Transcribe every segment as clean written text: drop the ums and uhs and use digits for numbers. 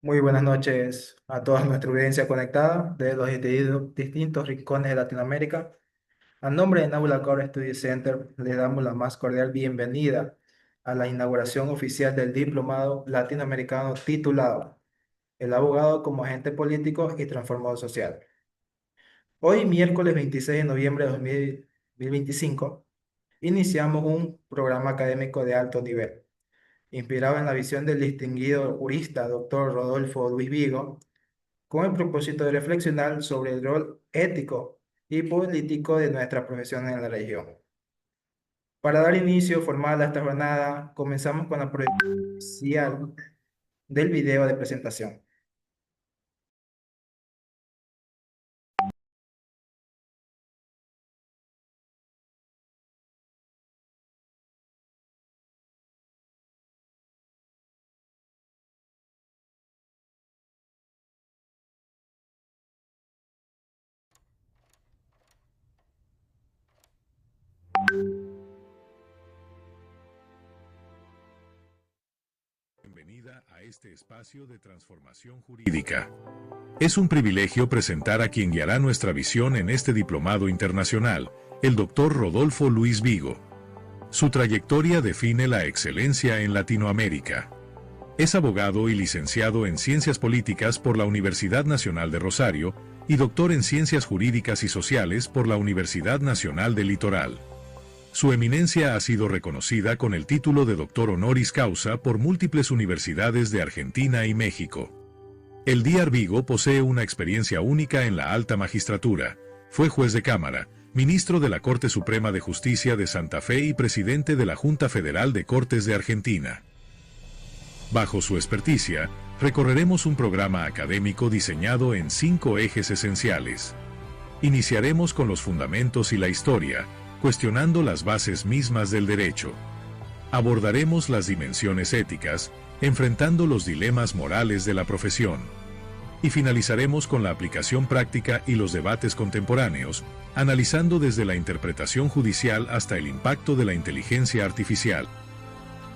Muy buenas noches a toda nuestra audiencia conectada de los distintos rincones de Latinoamérica. A nombre de Naula Core Study Center, le damos la más cordial bienvenida a la inauguración oficial del diplomado latinoamericano titulado El abogado como agente político y transformador social. Hoy, miércoles 26 de noviembre de 2025, iniciamos un programa académico de alto nivel, inspirado en la visión del distinguido jurista doctor Rodolfo Luis Vigo, con el propósito de reflexionar sobre el rol ético y político de nuestra profesión en la región. Para dar inicio formal a esta jornada, comenzamos con la proyección inicial del video de presentación. Bienvenida a este espacio de transformación jurídica. Es un privilegio presentar a quien guiará nuestra visión en este diplomado internacional, el doctor Rodolfo Luis Vigo. Su trayectoria define la excelencia en Latinoamérica. Es abogado y licenciado en Ciencias Políticas por la Universidad Nacional de Rosario y doctor en Ciencias Jurídicas y Sociales por la Universidad Nacional del Litoral. Su eminencia ha sido reconocida con el título de doctor honoris causa por múltiples universidades de Argentina y México. El DR Vigo posee una experiencia única en la alta magistratura. Fue juez de cámara, ministro de la Corte Suprema de Justicia de Santa Fe y presidente de la Junta Federal de Cortes de Argentina. Bajo su experticia, recorreremos un programa académico diseñado en 5 ejes esenciales. Iniciaremos con los fundamentos y la historia, cuestionando las bases mismas del derecho. Abordaremos las dimensiones éticas, enfrentando los dilemas morales de la profesión. Y finalizaremos con la aplicación práctica y los debates contemporáneos, analizando desde la interpretación judicial hasta el impacto de la inteligencia artificial.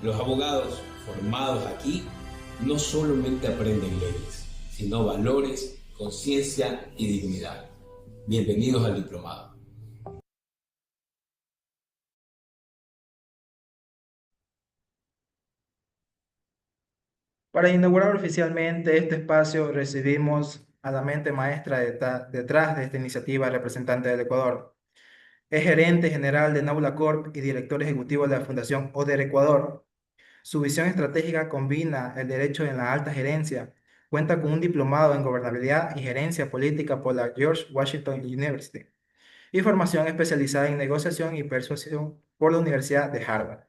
Los abogados formados aquí no solamente aprenden leyes, sino valores, conciencia y dignidad. Bienvenidos al diplomado. Para inaugurar oficialmente este espacio, recibimos a la mente maestra detrás de esta iniciativa, representante del Ecuador. Es gerente general de Naula Corp y director ejecutivo de la Fundación ODER Ecuador. Su visión estratégica combina el derecho en la alta gerencia. Cuenta con un diplomado en gobernabilidad y gerencia política por la George Washington University y formación especializada en negociación y persuasión por la Universidad de Harvard.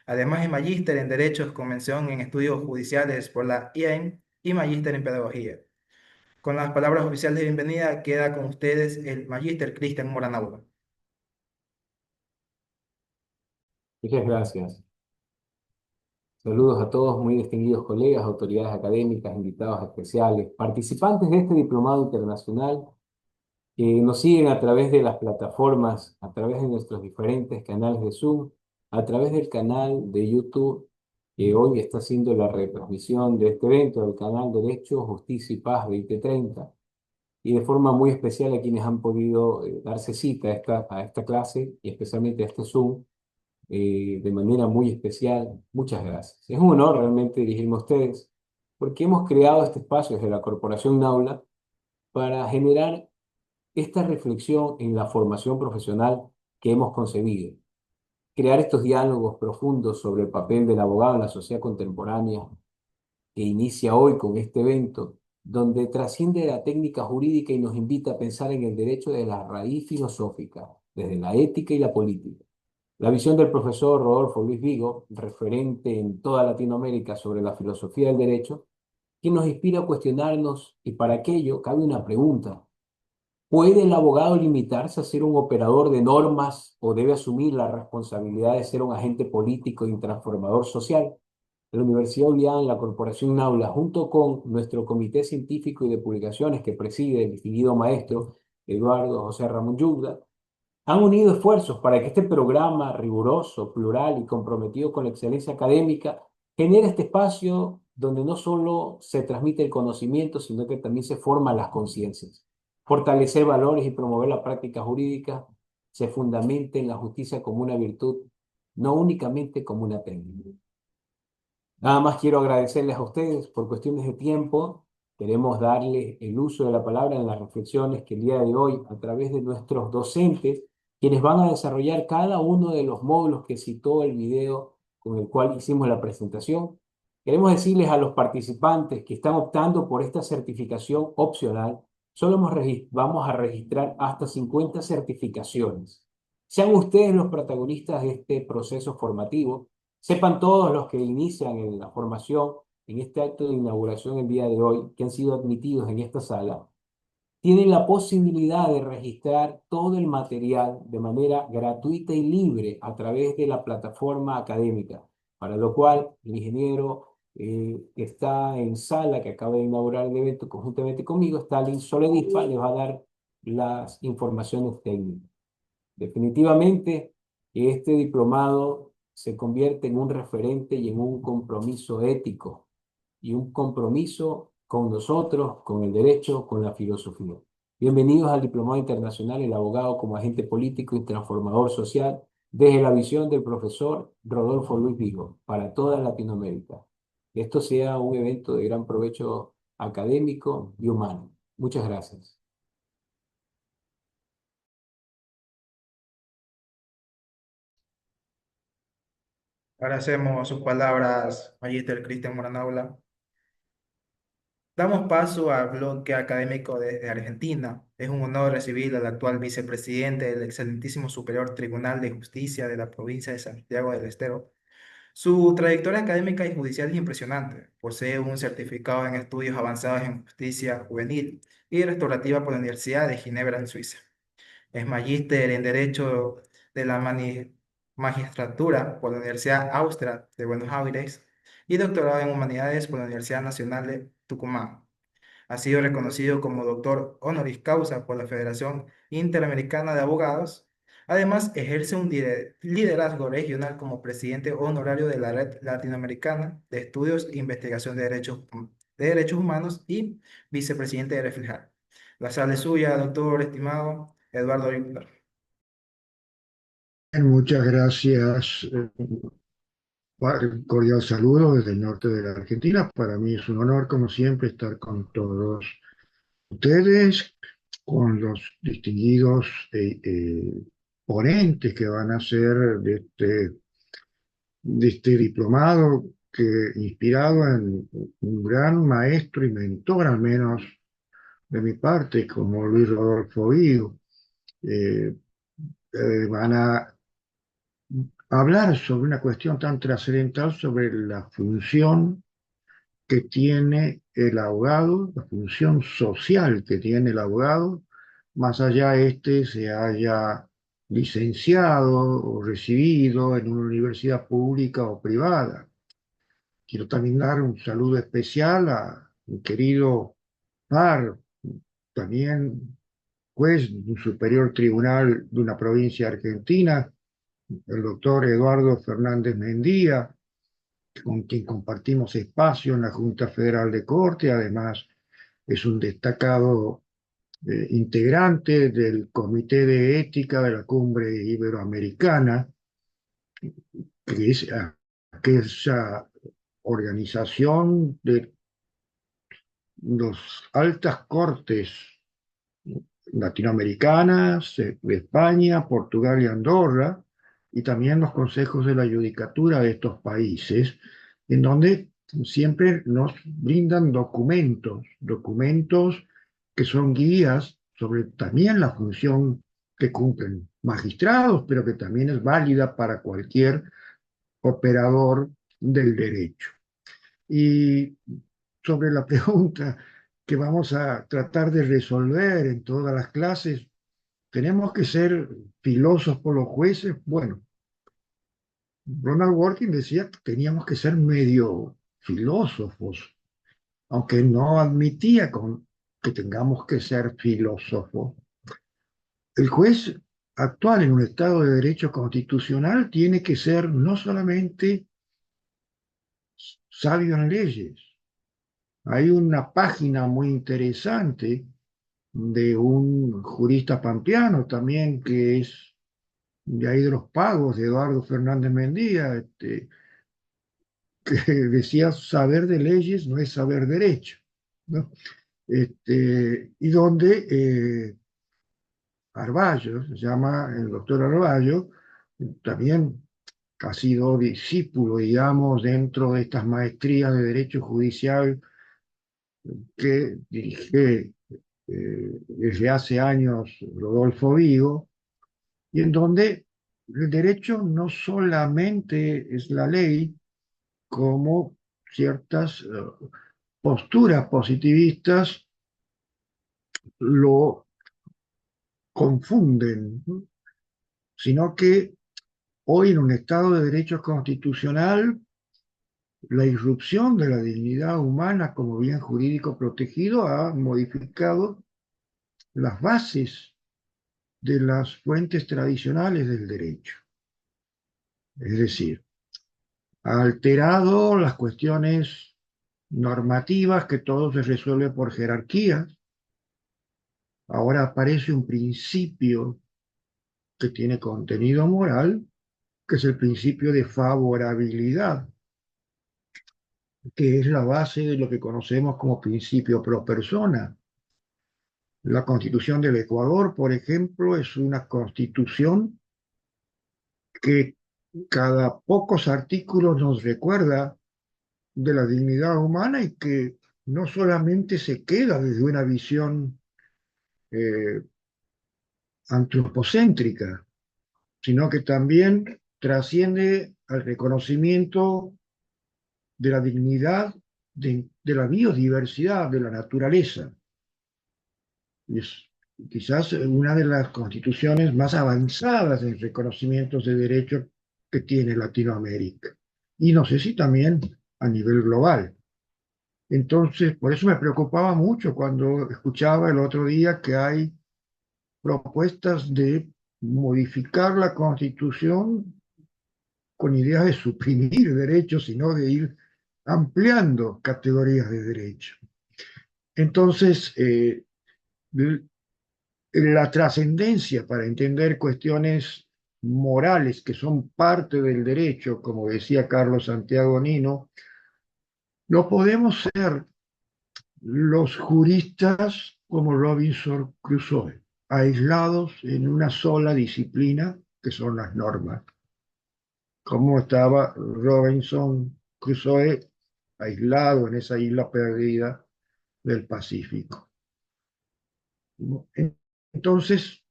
Además, es magíster en Derechos con mención en Estudios Judiciales por la IAM y magíster en Pedagogía. Con las palabras oficiales de bienvenida, queda con ustedes el magíster Cristian Moranauba. Muchas gracias. Saludos a todos, muy distinguidos colegas, autoridades académicas, invitados especiales, participantes de este diplomado internacional que nos siguen a través de las plataformas, a través de nuestros diferentes canales de Zoom, a través del canal de YouTube, que hoy está haciendo la retransmisión de este evento, del canal Derecho, Justicia y Paz 2030, y de forma muy especial a quienes han podido darse cita a esta clase y especialmente a este Zoom de manera muy especial. Muchas gracias. Es un honor realmente dirigirme a ustedes, porque hemos creado este espacio desde la Corporación Naula para generar esta reflexión en la formación profesional que hemos concebido. Crear estos diálogos profundos sobre el papel del abogado en la sociedad contemporánea que inicia hoy con este evento, donde trasciende la técnica jurídica y nos invita a pensar en el derecho desde la raíz filosófica, desde la ética y la política. La visión del profesor Rodolfo Luis Vigo, referente en toda Latinoamérica sobre la filosofía del derecho, que nos inspira a cuestionarnos, y para aquello cabe una pregunta. ¿Puede el abogado limitarse a ser un operador de normas o debe asumir la responsabilidad de ser un agente político y transformador social? La Universidad Olián, la Corporación Naula, junto con nuestro comité científico y de publicaciones que preside el distinguido maestro Eduardo José Ramón Yugda, han unido esfuerzos para que este programa riguroso, plural y comprometido con la excelencia académica genere este espacio donde no solo se transmite el conocimiento, sino que también se forman las conciencias. Fortalecer valores y promover la práctica jurídica se fundamenta en la justicia como una virtud, no únicamente como una técnica. Nada más quiero agradecerles a ustedes por cuestiones de tiempo. Queremos darles el uso de la palabra en las reflexiones que el día de hoy, a través de nuestros docentes, quienes van a desarrollar cada uno de los módulos que citó el video con el cual hicimos la presentación. Queremos decirles a los participantes que están optando por esta certificación opcional, vamos a registrar hasta 50 certificaciones. Sean ustedes los protagonistas de este proceso formativo. Sepan todos los que inician en la formación, en este acto de inauguración el día de hoy, que han sido admitidos en esta sala, tienen la posibilidad de registrar todo el material de manera gratuita y libre a través de la plataforma académica, para lo cual el ingeniero que está en sala, que acaba de inaugurar el evento conjuntamente conmigo, Stalin Soledispa, les va a dar las informaciones técnicas. Definitivamente, este diplomado se convierte en un referente y en un compromiso ético y un compromiso con nosotros, con el derecho, con la filosofía. Bienvenidos al Diplomado Internacional, el abogado como agente político y transformador social, desde la visión del profesor Rodolfo Luis Vigo, para toda Latinoamérica. Que esto sea un evento de gran provecho académico y humano. Muchas gracias. Agradecemos sus palabras, Magíster Cristian Moranaula. Damos paso al bloque académico desde Argentina. Es un honor recibir al actual vicepresidente del excelentísimo Superior Tribunal de Justicia de la provincia de Santiago del Estero. Su trayectoria académica y judicial es impresionante. Posee un certificado en estudios avanzados en justicia juvenil y restaurativa por la Universidad de Ginebra, en Suiza. Es magíster en Derecho de la Magistratura por la Universidad Austral de Buenos Aires y doctorado en Humanidades por la Universidad Nacional de Tucumán. Ha sido reconocido como doctor honoris causa por la Federación Interamericana de Abogados. Además, ejerce un liderazgo regional como presidente honorario de la Red Latinoamericana de Estudios e Investigación de Derechos Humanos y vicepresidente de Reflejar. La sala es suya, doctor estimado Eduardo Winkler. Muchas gracias. Cordial saludo desde el norte de la Argentina. Para mí es un honor, como siempre, estar con todos ustedes, con los distinguidos ponentes que van a ser de este diplomado, que inspirado en un gran maestro y mentor, al menos de mi parte, como Luis Rodolfo Vigo. Eh, Van a hablar sobre una cuestión tan trascendental, sobre la función que tiene el abogado, la función social que tiene el abogado, más allá se haya licenciado o recibido en una universidad pública o privada. Quiero también dar un saludo especial a mi querido par, también juez de un superior tribunal de una provincia argentina, el doctor Eduardo Fernández Mendía, con quien compartimos espacio en la Junta Federal de Corte. Además, es un destacado integrante del Comité de Ética de la Cumbre Iberoamericana, que es aquella organización de las altas cortes latinoamericanas, de España, Portugal y Andorra, y también los consejos de la judicatura de estos países, en donde siempre nos brindan documentos que son guías sobre también la función que cumplen magistrados, pero que también es válida para cualquier operador del derecho. Y sobre la pregunta que vamos a tratar de resolver en todas las clases, ¿tenemos que ser filósofos los jueces? Bueno, Ronald Working decía que teníamos que ser medio filósofos, aunque no admitía que tengamos que ser filósofos. El juez actual en un Estado de Derecho constitucional tiene que ser no solamente sabio en leyes. Hay una página muy interesante de un jurista pampeano también que es de ahí de los Pagos, de Eduardo Fernández Mendía, que decía saber de leyes no es saber derecho, ¿no? Y donde Arballo, se llama el doctor Arballo, también ha sido discípulo, digamos, dentro de estas maestrías de Derecho Judicial que dirige desde hace años Rodolfo Vigo, y en donde el derecho no solamente es la ley, como ciertas posturas positivistas lo confunden, ¿no? Sino que hoy en un Estado de Derecho constitucional, la irrupción de la dignidad humana como bien jurídico protegido ha modificado las bases de las fuentes tradicionales del derecho. Es decir, ha alterado las cuestiones normativas que todo se resuelve por jerarquías. Ahora aparece un principio que tiene contenido moral, que es el principio de favorabilidad, que es la base de lo que conocemos como principio pro persona. La Constitución del Ecuador, por ejemplo, es una constitución que cada pocos artículos nos recuerda de la dignidad humana y que no solamente se queda desde una visión eh, antropocéntrica, sino que también trasciende al reconocimiento de la dignidad de la biodiversidad, de la naturaleza. Es quizás una de las constituciones más avanzadas en reconocimientos de derechos que tiene Latinoamérica. Y no sé si también a nivel global. Entonces, por eso me preocupaba mucho cuando escuchaba el otro día que hay propuestas de modificar la Constitución con ideas de suprimir derechos, sino de ir ampliando categorías de derecho. Entonces, la trascendencia para entender cuestiones morales que son parte del derecho, como decía Carlos Santiago Nino, no podemos ser los juristas como Robinson Crusoe, aislados en una sola disciplina que son las normas, como estaba Robinson Crusoe aislado en esa isla perdida del Pacífico. Entonces,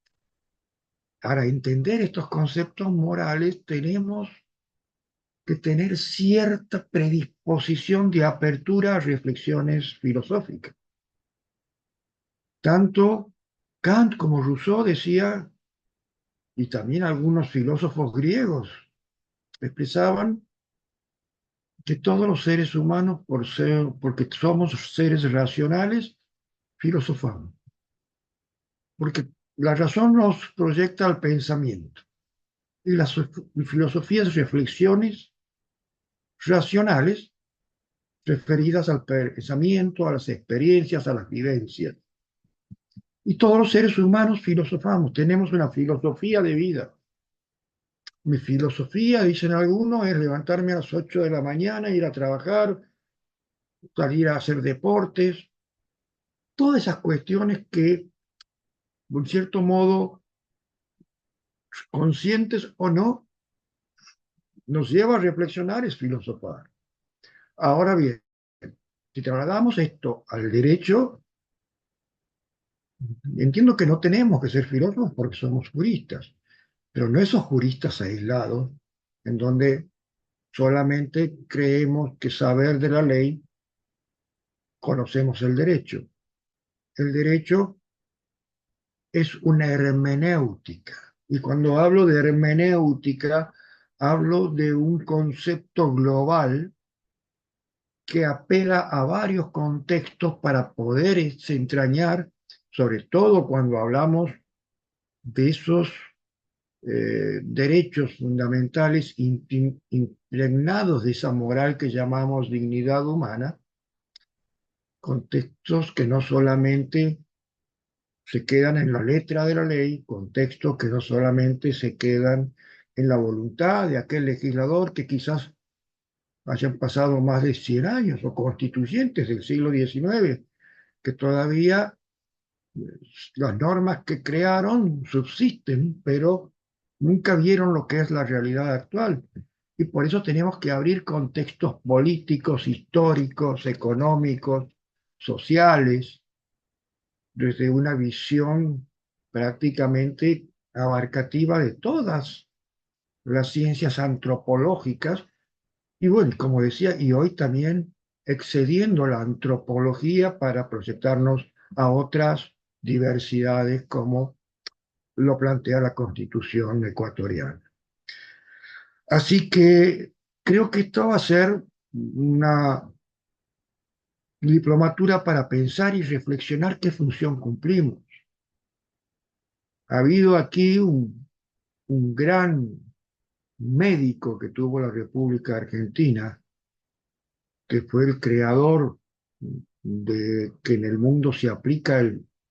para entender estos conceptos morales tenemos que tener cierta predisposición de apertura a reflexiones filosóficas. Tanto Kant como Rousseau decía, y también algunos filósofos griegos expresaban que todos los seres humanos, porque somos seres racionales, filosofamos. Porque la razón nos proyecta al pensamiento. Y las filosofías, reflexiones racionales referidas al pensamiento, a las experiencias, a las vivencias. Y todos los seres humanos filosofamos, tenemos una filosofía de vida. Mi filosofía, dicen algunos, es levantarme a las 8 de la mañana, ir a trabajar, salir a hacer deportes, todas esas cuestiones que, en cierto modo, conscientes o no, nos lleva a reflexionar, es filosofar. Ahora bien, si trasladamos esto al derecho, entiendo que no tenemos que ser filósofos porque somos juristas, pero no esos juristas aislados, en donde solamente creemos que saber de la ley conocemos el derecho. El derecho es una hermenéutica. Y cuando hablo de hermenéutica, hablo de un concepto global que apela a varios contextos para poder entrañar, sobre todo cuando hablamos de esos derechos fundamentales impregnados de esa moral que llamamos dignidad humana, contextos que no solamente se quedan en la letra de la ley, contextos que no solamente se quedan en la voluntad de aquel legislador que quizás hayan pasado más de 100 años o constituyentes del siglo XIX, que todavía las normas que crearon subsisten, pero nunca vieron lo que es la realidad actual. Y por eso tenemos que abrir contextos políticos, históricos, económicos, sociales, desde una visión prácticamente abarcativa de todas las ciencias antropológicas. Y bueno, como decía, y hoy también excediendo la antropología para proyectarnos a otras diversidades como lo plantea la Constitución ecuatoriana. Así que creo que esto va a ser una diplomatura para pensar y reflexionar qué función cumplimos. Ha habido aquí un gran médico que tuvo la República Argentina, que fue el creador de que en el mundo se aplica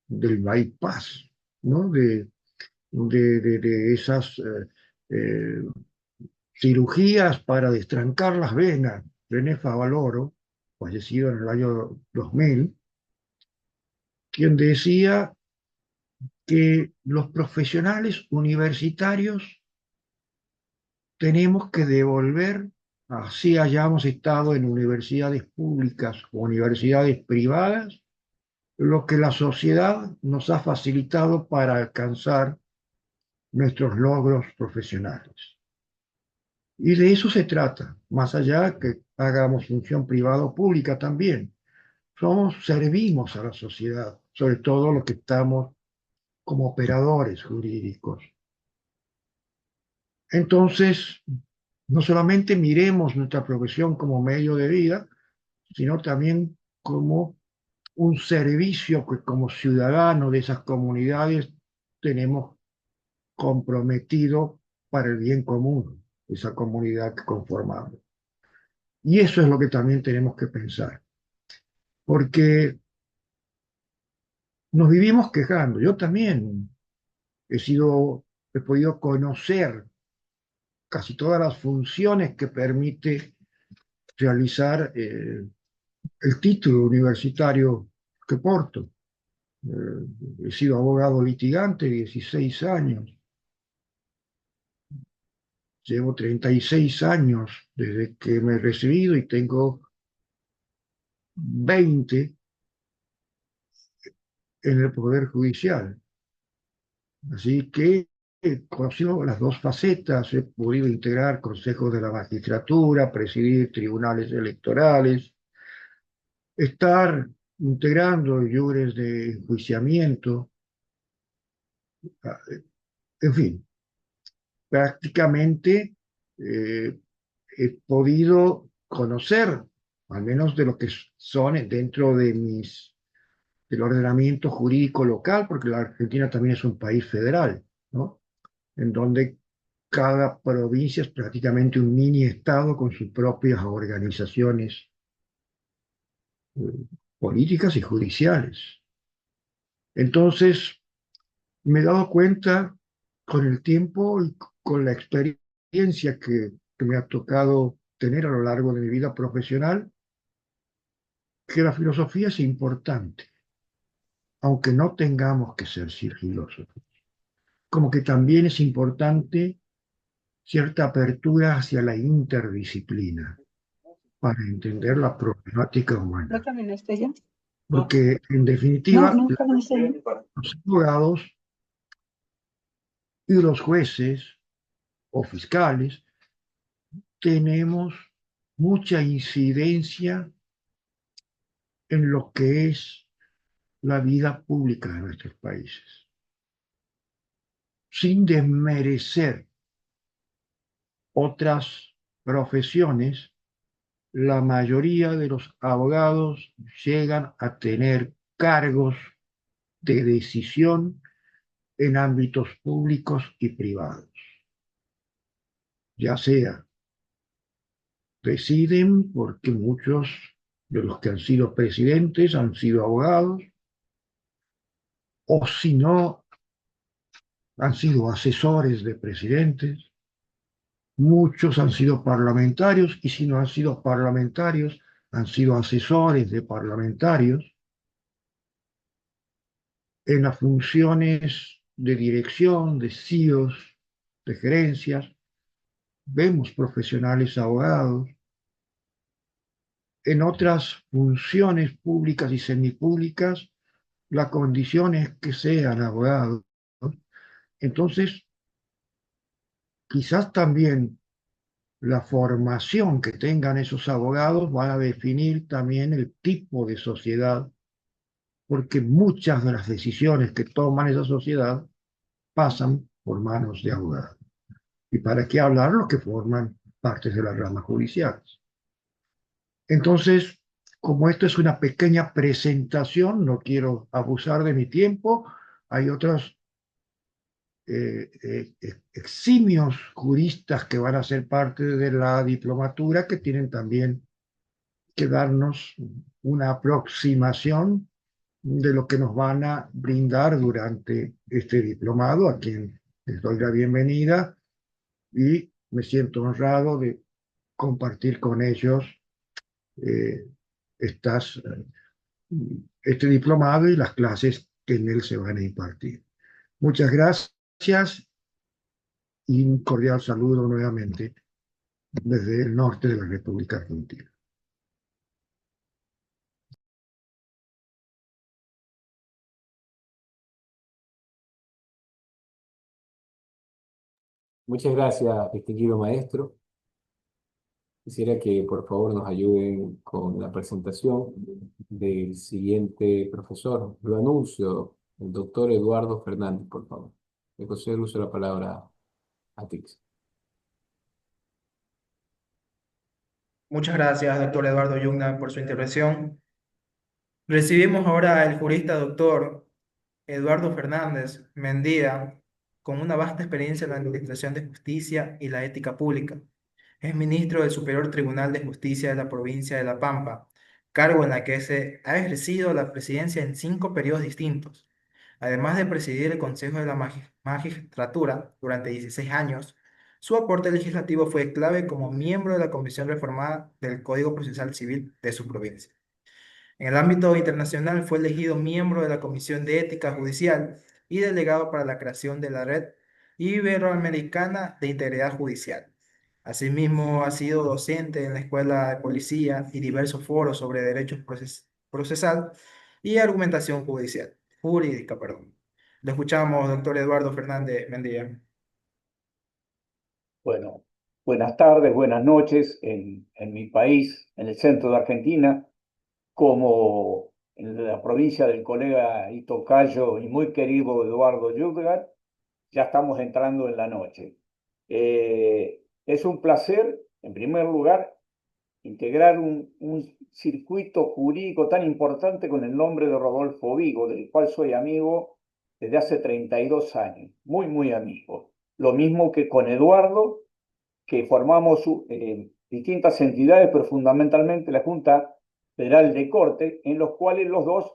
del bypass, ¿no? De esas eh, cirugías para destrancar las venas. René Favaloro, fallecido en el año 2000, quien decía que los profesionales universitarios tenemos que devolver, así hayamos estado en universidades públicas o universidades privadas, lo que la sociedad nos ha facilitado para alcanzar nuestros logros profesionales. Y de eso se trata, más allá que hagamos función privada o pública también. Servimos a la sociedad, sobre todo los que estamos como operadores jurídicos. Entonces, no solamente miremos nuestra profesión como medio de vida, sino también como un servicio que como ciudadanos de esas comunidades tenemos comprometido para el bien común, esa comunidad que conformamos. Y eso es lo que también tenemos que pensar, porque nos vivimos quejando. Yo también he podido conocer casi todas las funciones que permite realizar el título universitario que porto. He sido abogado litigante 16 años. Llevo 36 años desde que me he recibido y tengo 20 en el Poder Judicial. Así que he conocido las dos facetas, he podido integrar consejos de la magistratura, presidir tribunales electorales, estar integrando iures de enjuiciamiento, en fin, prácticamente eh, he podido conocer, al menos de lo que son dentro del ordenamiento jurídico local, porque la Argentina también es un país federal, ¿no? En donde cada provincia es prácticamente un mini estado con sus propias organizaciones eh, políticas y judiciales. Entonces, me he dado cuenta con el tiempo y con la experiencia que me ha tocado tener a lo largo de mi vida profesional, que la filosofía es importante, aunque no tengamos que ser filósofos. Como que también es importante cierta apertura hacia la interdisciplina para entender la problemática ¿No humana. caminaste ya? Porque, en No, definitiva, no caminaste ya. los abogados y los jueces o fiscales tenemos mucha incidencia en lo que es la vida pública de nuestros países, sin desmerecer otras profesiones. La mayoría de los abogados llegan a tener cargos de decisión en ámbitos públicos y privados, ya sea deciden porque muchos de los que han sido presidentes han sido abogados, o si no, han sido asesores de presidentes, muchos han sido parlamentarios, y si no han sido parlamentarios, han sido asesores de parlamentarios en las funciones de dirección, de CEOs, de gerencias. Vemos profesionales abogados en otras funciones públicas y semipúblicas. La condición es que sean abogados. Entonces, quizás también la formación que tengan esos abogados va a definir también el tipo de sociedad, porque muchas de las decisiones que toman esa sociedad pasan por manos de abogados. ¿Y para qué hablar los que forman partes de las ramas judiciales? Entonces, como esto es una pequeña presentación, no quiero abusar de mi tiempo. Hay otros eximios juristas que van a ser parte de la diplomatura que tienen también que darnos una aproximación de lo que nos van a brindar durante este diplomado, a quien les doy la bienvenida y me siento honrado de compartir con ellos eh, estas, este diplomado y las clases que en él se van a impartir. Muchas gracias y un cordial saludo nuevamente desde el norte de la República Argentina. Muchas gracias, distinguido maestro. Quisiera que por favor nos ayuden con la presentación del siguiente profesor. Lo anuncio, el doctor Eduardo Fernández, por favor. Le concedo el uso de la palabra a ti. Muchas gracias, doctor Eduardo Yugna, por su intervención. Recibimos ahora al jurista doctor Eduardo Fernández Mendía, con una vasta experiencia en la Administración de Justicia y la Ética Pública. Es ministro del Superior Tribunal de Justicia de la provincia de La Pampa, cargo en la que se ha ejercido la presidencia en 5 periodos distintos. Además de presidir el Consejo de la Magistratura durante 16 años, su aporte legislativo fue clave como miembro de la Comisión Reformada del Código Procesal Civil de su provincia. En el ámbito internacional fue elegido miembro de la Comisión de Ética Judicial y delegado para la creación de la Red Iberoamericana de Integridad Judicial. Asimismo, ha sido docente en la Escuela de Policía y diversos foros sobre derecho procesal y argumentación jurídica, perdón. Le escuchamos, doctor Eduardo Fernández Mendía. Bueno, buenas tardes, buenas noches en mi país, en el centro de Argentina, como en la provincia del colega y tocayo y muy querido Eduardo Yudgar. Ya estamos entrando en la noche. Es un placer, en primer lugar, integrar un circuito jurídico tan importante con el nombre de Rodolfo Vigo, del cual soy amigo desde hace 32 años, muy, muy amigo. Lo mismo que con Eduardo, que formamos distintas entidades, pero fundamentalmente la Junta Federal de Corte, en los cuales los dos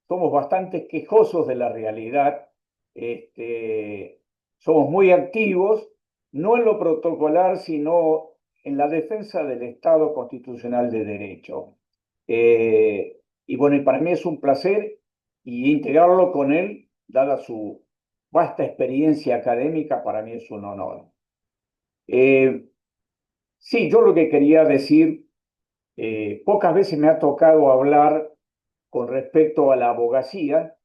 somos bastante quejosos de la realidad. Somos muy activos, no en lo protocolar, sino en la defensa del Estado constitucional de derecho. Y bueno, y para mí es un placer y integrarlo con él, dada su vasta experiencia académica, para mí es un honor. Sí, yo lo que quería decir, pocas veces me ha tocado hablar con respecto a la abogacía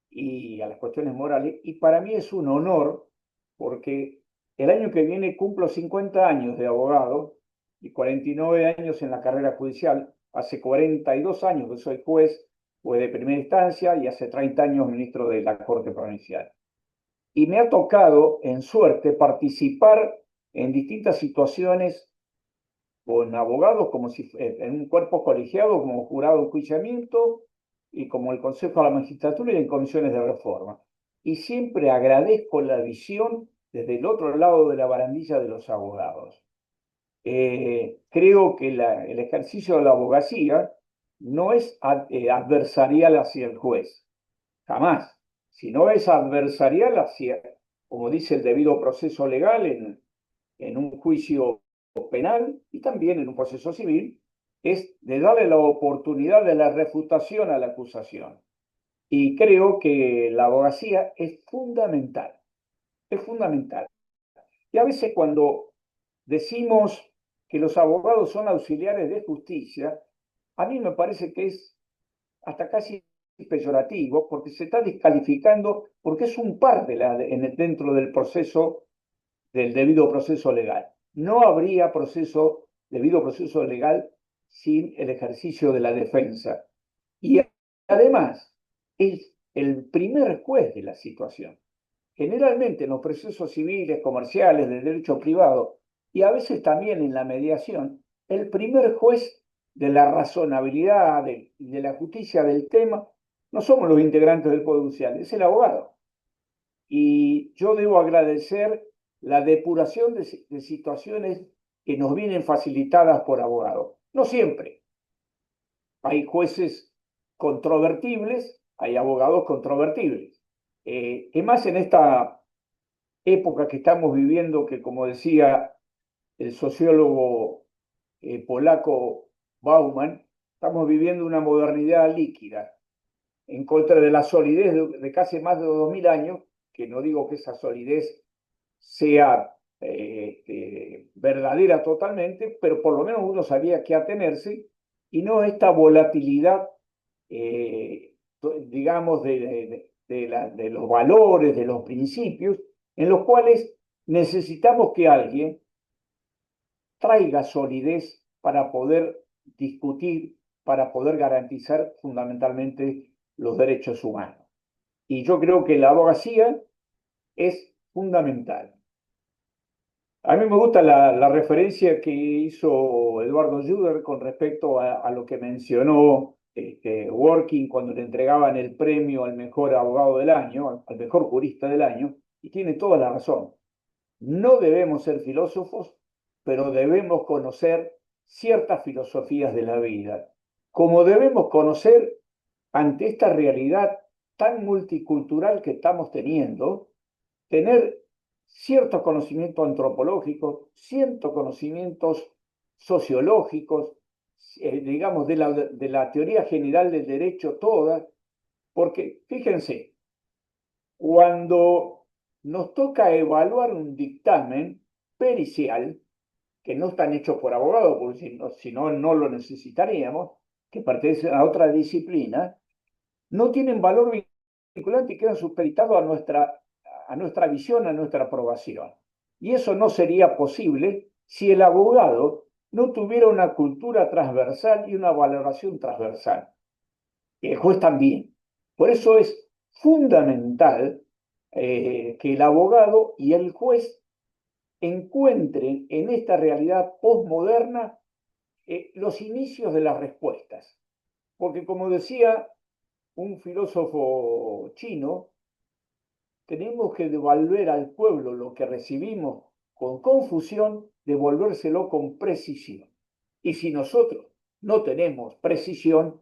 y a las cuestiones morales, y para mí es un honor porque el año que viene cumplo 50 años de abogado y 49 años en la carrera judicial. Hace 42 años que soy juez de primera instancia y hace 30 años ministro de la Corte Provincial. Y me ha tocado, en suerte, participar en distintas situaciones con abogados como si en un cuerpo colegiado, como jurado de enjuiciamiento y como el Consejo de la Magistratura y en comisiones de reforma. Y siempre agradezco la visión desde el otro lado de la barandilla de los abogados. Creo que el ejercicio de la abogacía no es adversarial hacia el juez, jamás, sino es adversarial hacia, como dice el debido proceso legal en un juicio penal y también en un proceso civil, es de darle la oportunidad de la refutación a la acusación. Y creo que la abogacía es fundamental, es fundamental. Y a veces cuando decimos que los abogados son auxiliares de justicia, a mí me parece que es hasta casi peyorativo, porque se está descalificando, porque es un par dentro del proceso, del debido proceso legal. No habría debido proceso legal sin el ejercicio de la defensa. Y además, es el primer juez de la situación. Generalmente en los procesos civiles, comerciales, de derecho privado y a veces también en la mediación, el primer juez de la razonabilidad, de la justicia del tema, no somos los integrantes del Poder Judicial, es el abogado. Y yo debo agradecer la depuración de situaciones que nos vienen facilitadas por abogados. No siempre. Hay jueces controvertibles, hay abogados controvertibles. Y más en esta época que estamos viviendo, que como decía el sociólogo polaco Bauman, estamos viviendo una modernidad líquida en contra de la solidez de casi más de 2000 años, que no digo que esa solidez sea verdadera totalmente, pero por lo menos uno sabía qué atenerse y no esta volatilidad, digamos, de los valores, de los principios, en los cuales necesitamos que alguien traiga solidez para poder discutir, para poder garantizar fundamentalmente los derechos humanos. Y yo creo que la abogacía es fundamental. A mí me gusta la referencia que hizo Eduardo Juder con respecto a lo que mencionó Working cuando le entregaban el premio al mejor abogado del año, al mejor jurista del año, y tiene toda la razón. No debemos ser filósofos, pero debemos conocer ciertas filosofías de la vida, como debemos conocer ante esta realidad tan multicultural que estamos teniendo, tener ciertos conocimientos antropológicos, ciertos conocimientos sociológicos, digamos, de la teoría general del derecho toda, porque fíjense, cuando nos toca evaluar un dictamen pericial, que no están hechos por abogados, porque si no, no lo necesitaríamos, que pertenecen a otra disciplina, no tienen valor vinculante y quedan supeditados a nuestra visión, a nuestra aprobación. Y eso no sería posible si el abogado no tuviera una cultura transversal y una valoración transversal. Y el juez también. Por eso es fundamental que el abogado y el juez encuentren en esta realidad postmoderna los inicios de las respuestas. Porque como decía un filósofo chino, tenemos que devolver al pueblo lo que recibimos con confusión, devolvérselo con precisión. Y si nosotros no tenemos precisión,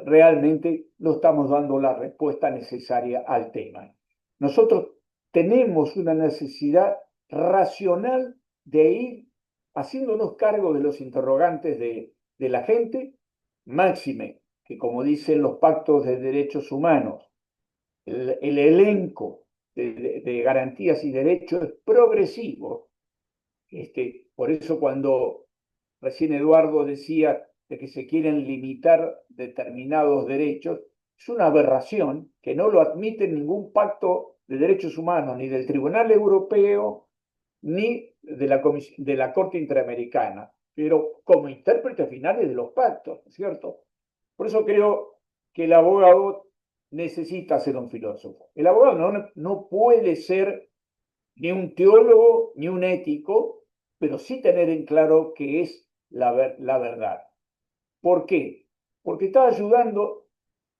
realmente no estamos dando la respuesta necesaria al tema. Nosotros tenemos una necesidad racional de ir haciéndonos cargo de los interrogantes de la gente, máxime, que como dicen los pactos de derechos humanos, el elenco de garantías y derechos es progresivo. Por eso cuando recién Eduardo decía de que se quieren limitar determinados derechos, es una aberración que no lo admite ningún pacto de derechos humanos, ni del Tribunal Europeo, ni de la Corte Interamericana, pero como intérpretes finales de los pactos, ¿cierto? Por eso creo que el abogado necesita ser un filósofo. El abogado no puede ser ni un teólogo ni un ético, pero sí tener en claro qué es la verdad. ¿Por qué? Porque está ayudando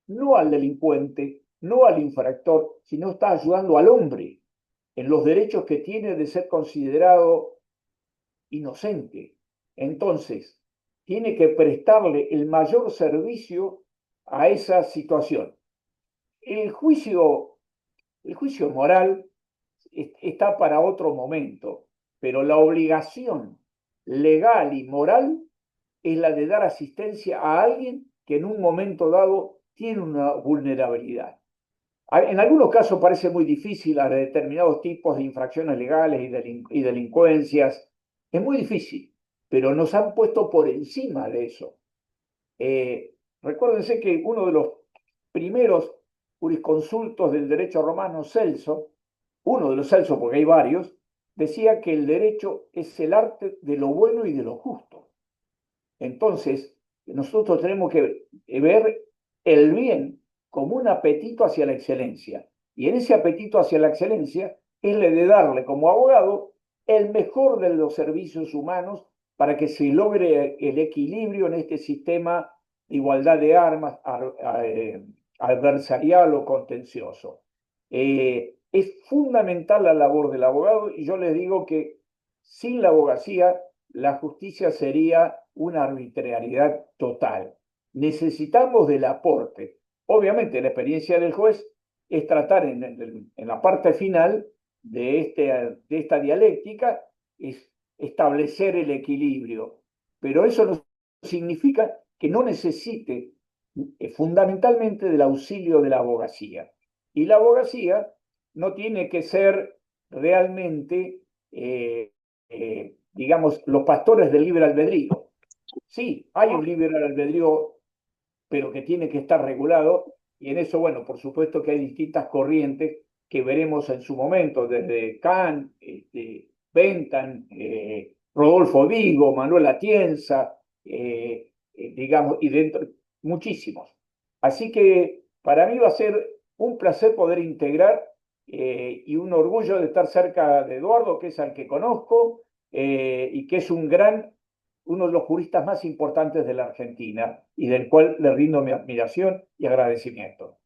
no al delincuente, no al infractor, sino está ayudando al hombre en los derechos que tiene de ser considerado inocente, Entonces, tiene que prestarle el mayor servicio a esa situación. El juicio, el juicio moral está para otro momento, pero la obligación legal y moral es la de dar asistencia a alguien que en un momento dado tiene una vulnerabilidad. En algunos casos parece muy difícil a determinados tipos de infracciones legales y delincuencias. Es muy difícil, pero nos han puesto por encima de eso. Recuérdense que uno de los primeros jurisconsultos del derecho romano, Celso, uno de los Celsos, porque hay varios, decía que el derecho es el arte de lo bueno y de lo justo. Entonces, nosotros tenemos que ver el bien como un apetito hacia la excelencia. Y en ese apetito hacia la excelencia es el de darle como abogado el mejor de los servicios humanos para que se logre el equilibrio en este sistema de igualdad de armas adversarial o contencioso. Es fundamental la labor del abogado y yo les digo que sin la abogacía la justicia sería una arbitrariedad total. Necesitamos del aporte. Obviamente la experiencia del juez es tratar en la parte final de esta dialéctica, es establecer el equilibrio. Pero eso no significa que no necesite fundamentalmente del auxilio de la abogacía. Y la abogacía no tiene que ser realmente, digamos, los pastores del libre albedrío. Sí, hay un libre albedrío, pero que tiene que estar regulado, y en eso, bueno, por supuesto que hay distintas corrientes que veremos en su momento, desde Kant, Bentham, Rodolfo Vigo, Manuel Atienza, digamos, y dentro, muchísimos. Así que para mí va a ser un placer poder integrar y un orgullo de estar cerca de Eduardo, que es al que conozco y que es uno de los juristas más importantes de la Argentina y del cual le rindo mi admiración y agradecimiento.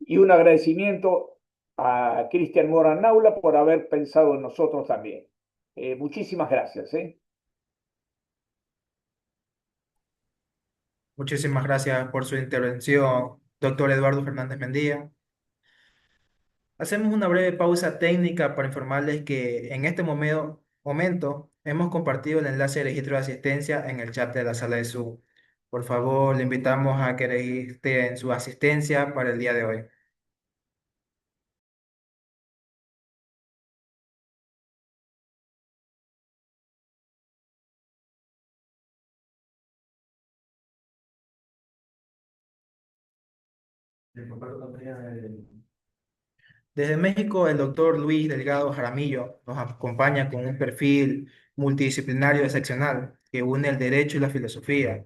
Y un agradecimiento a Cristian Moran Naula por haber pensado en nosotros también. Muchísimas gracias. Muchísimas gracias por su intervención, doctor Eduardo Fernández Mendía. Hacemos una breve pausa técnica para informarles que en este momento hemos compartido el enlace de registro de asistencia en el chat de la sala de Zoom. Por favor, le invitamos a que registren su asistencia para el día de hoy. Desde México, el doctor Luis Delgado Jaramillo nos acompaña con un perfil multidisciplinario excepcional que une el derecho y la filosofía.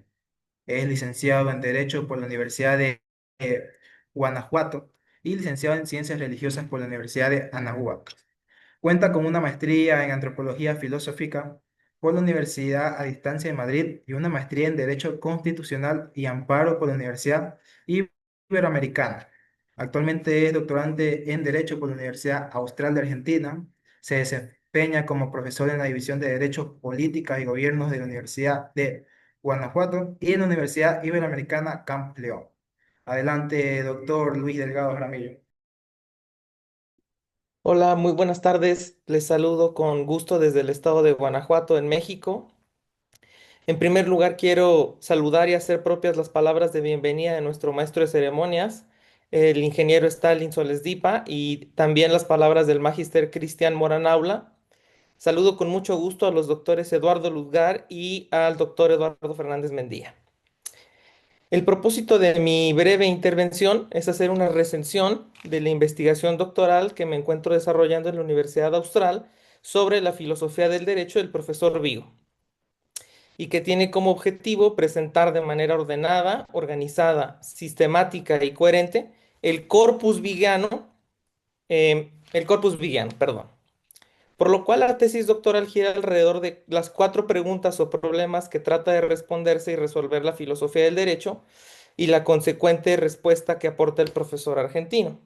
Es licenciado en Derecho por la Universidad de eh, Guanajuato y licenciado en Ciencias Religiosas por la Universidad de Anáhuac. Cuenta con una maestría en Antropología Filosófica por la Universidad a Distancia de Madrid y una maestría en Derecho Constitucional y Amparo por la Universidad Iberoamericana. Actualmente es doctorante en Derecho por la Universidad Austral de Argentina. Se desempeña como profesor en la División de Derecho, Políticas y Gobiernos de la Universidad de Guanajuato y en la Universidad Iberoamericana Camp León. Adelante, doctor Luis Delgado Jaramillo. Hola, muy buenas tardes. Les saludo con gusto desde el estado de Guanajuato, en México. En primer lugar, quiero saludar y hacer propias las palabras de bienvenida de nuestro maestro de ceremonias, el ingeniero Stalin Solesdipa, y también las palabras del magíster Cristian Moranaula. Saludo con mucho gusto a los doctores Eduardo Luzgar y al doctor Eduardo Fernández Mendía. El propósito de mi breve intervención es hacer una recensión de la investigación doctoral que me encuentro desarrollando en la Universidad Austral sobre la filosofía del derecho del profesor Vigo y que tiene como objetivo presentar de manera ordenada, organizada, sistemática y coherente el corpus vigiano, perdón. Por lo cual la tesis doctoral gira alrededor de las 4 preguntas o problemas que trata de responderse y resolver la filosofía del derecho y la consecuente respuesta que aporta el profesor argentino.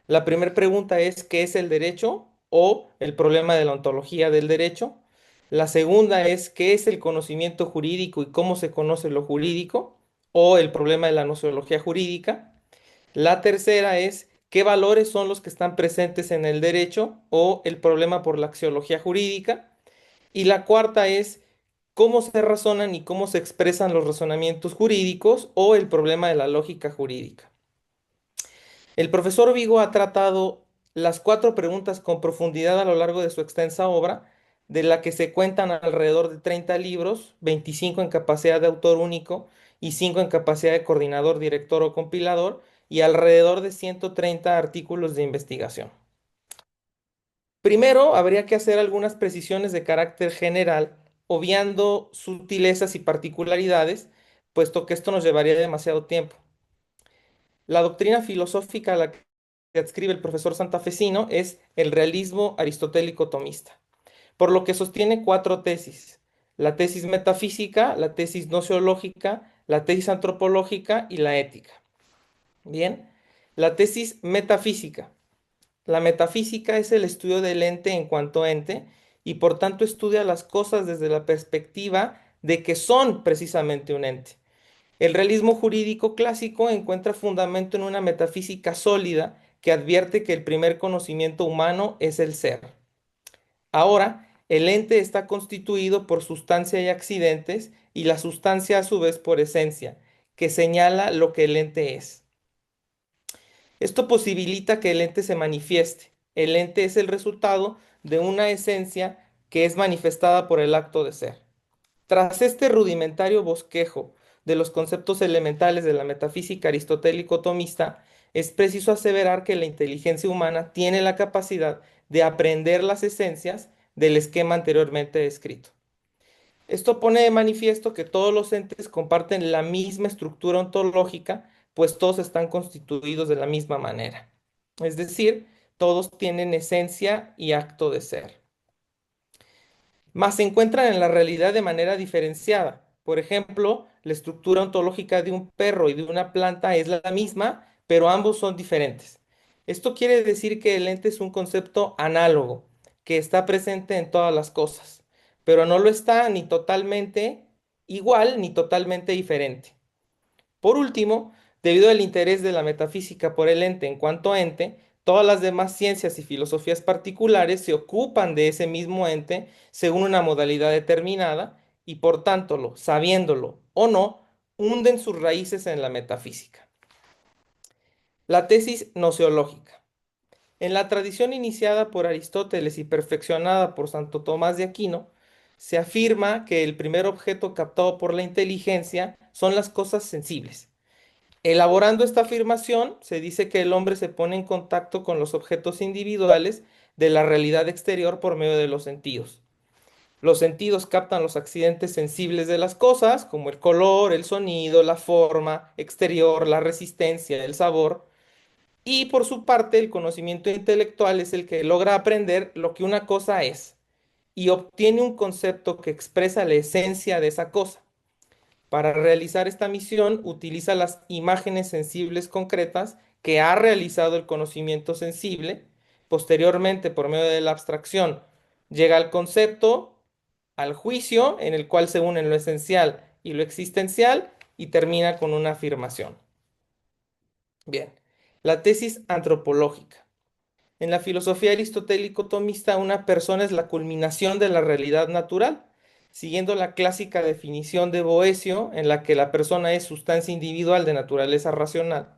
La primera pregunta es: ¿qué es el derecho o el problema de la ontología del derecho? La segunda es qué es el conocimiento jurídico y cómo se conoce lo jurídico, o el problema de la nociología jurídica. La tercera es qué valores son los que están presentes en el derecho, o el problema por la axiología jurídica. Y la cuarta es cómo se razonan y cómo se expresan los razonamientos jurídicos, o el problema de la lógica jurídica. El profesor Vigo ha tratado las cuatro preguntas con profundidad a lo largo de su extensa obra, de la que se cuentan alrededor de 30 libros, 25 en capacidad de autor único y 5 en capacidad de coordinador, director o compilador, y alrededor de 130 artículos de investigación. Primero, habría que hacer algunas precisiones de carácter general, obviando sutilezas y particularidades, puesto que esto nos llevaría demasiado tiempo. La doctrina filosófica a la que adscribe el profesor santafesino es el realismo aristotélico tomista, por lo que sostiene cuatro tesis: la tesis metafísica, la tesis nociológica, la tesis antropológica y la ética. Bien, la tesis metafísica. La metafísica es el estudio del ente en cuanto ente, y por tanto estudia las cosas desde la perspectiva de que son precisamente un ente. El realismo jurídico clásico encuentra fundamento en una metafísica sólida que advierte que el primer conocimiento humano es el ser. Ahora, el ente está constituido por sustancia y accidentes, y la sustancia a su vez por esencia, que señala lo que el ente es. Esto posibilita que el ente se manifieste. El ente es el resultado de una esencia que es manifestada por el acto de ser. Tras este rudimentario bosquejo de los conceptos elementales de la metafísica aristotélico-tomista, es preciso aseverar que la inteligencia humana tiene la capacidad de aprender las esencias del esquema anteriormente descrito. Esto pone de manifiesto que todos los entes comparten la misma estructura ontológica, pues todos están constituidos de la misma manera. Es decir, todos tienen esencia y acto de ser, mas se encuentran en la realidad de manera diferenciada. Por ejemplo, la estructura ontológica de un perro y de una planta es la misma, pero ambos son diferentes. Esto quiere decir que el ente es un concepto análogo, que está presente en todas las cosas, pero no lo está ni totalmente igual ni totalmente diferente. Por último, debido al interés de la metafísica por el ente en cuanto ente, todas las demás ciencias y filosofías particulares se ocupan de ese mismo ente según una modalidad determinada, y por tanto, sabiéndolo o no, hunden sus raíces en la metafísica. La tesis nociológica. En la tradición iniciada por Aristóteles y perfeccionada por Santo Tomás de Aquino, se afirma que el primer objeto captado por la inteligencia son las cosas sensibles. Elaborando esta afirmación, se dice que el hombre se pone en contacto con los objetos individuales de la realidad exterior por medio de los sentidos. Los sentidos captan los accidentes sensibles de las cosas, como el color, el sonido, la forma exterior, la resistencia, el sabor. Y por su parte, el conocimiento intelectual es el que logra aprender lo que una cosa es y obtiene un concepto que expresa la esencia de esa cosa. Para realizar esta misión, utiliza las imágenes sensibles concretas que ha realizado el conocimiento sensible. Posteriormente, por medio de la abstracción, llega al concepto, al juicio, en el cual se unen lo esencial y lo existencial, y termina con una afirmación. Bien, la tesis antropológica. En la filosofía aristotélico-tomista, una persona es la culminación de la realidad natural, siguiendo la clásica definición de Boecio, en la que la persona es sustancia individual de naturaleza racional.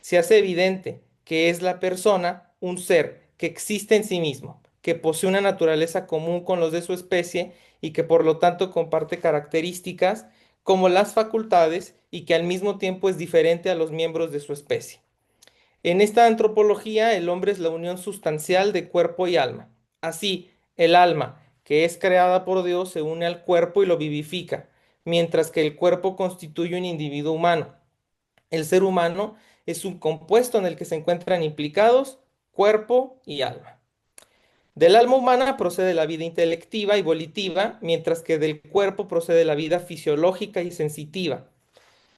Se hace evidente que es la persona un ser que existe en sí mismo, que posee una naturaleza común con los de su especie y que por lo tanto comparte características como las facultades, y que al mismo tiempo es diferente a los miembros de su especie. En esta antropología, el hombre es la unión sustancial de cuerpo y alma. Así, el alma, que es creada por Dios, se une al cuerpo y lo vivifica, mientras que el cuerpo constituye un individuo humano. El ser humano es un compuesto en el que se encuentran implicados cuerpo y alma. Del alma humana procede la vida intelectiva y volitiva, mientras que del cuerpo procede la vida fisiológica y sensitiva.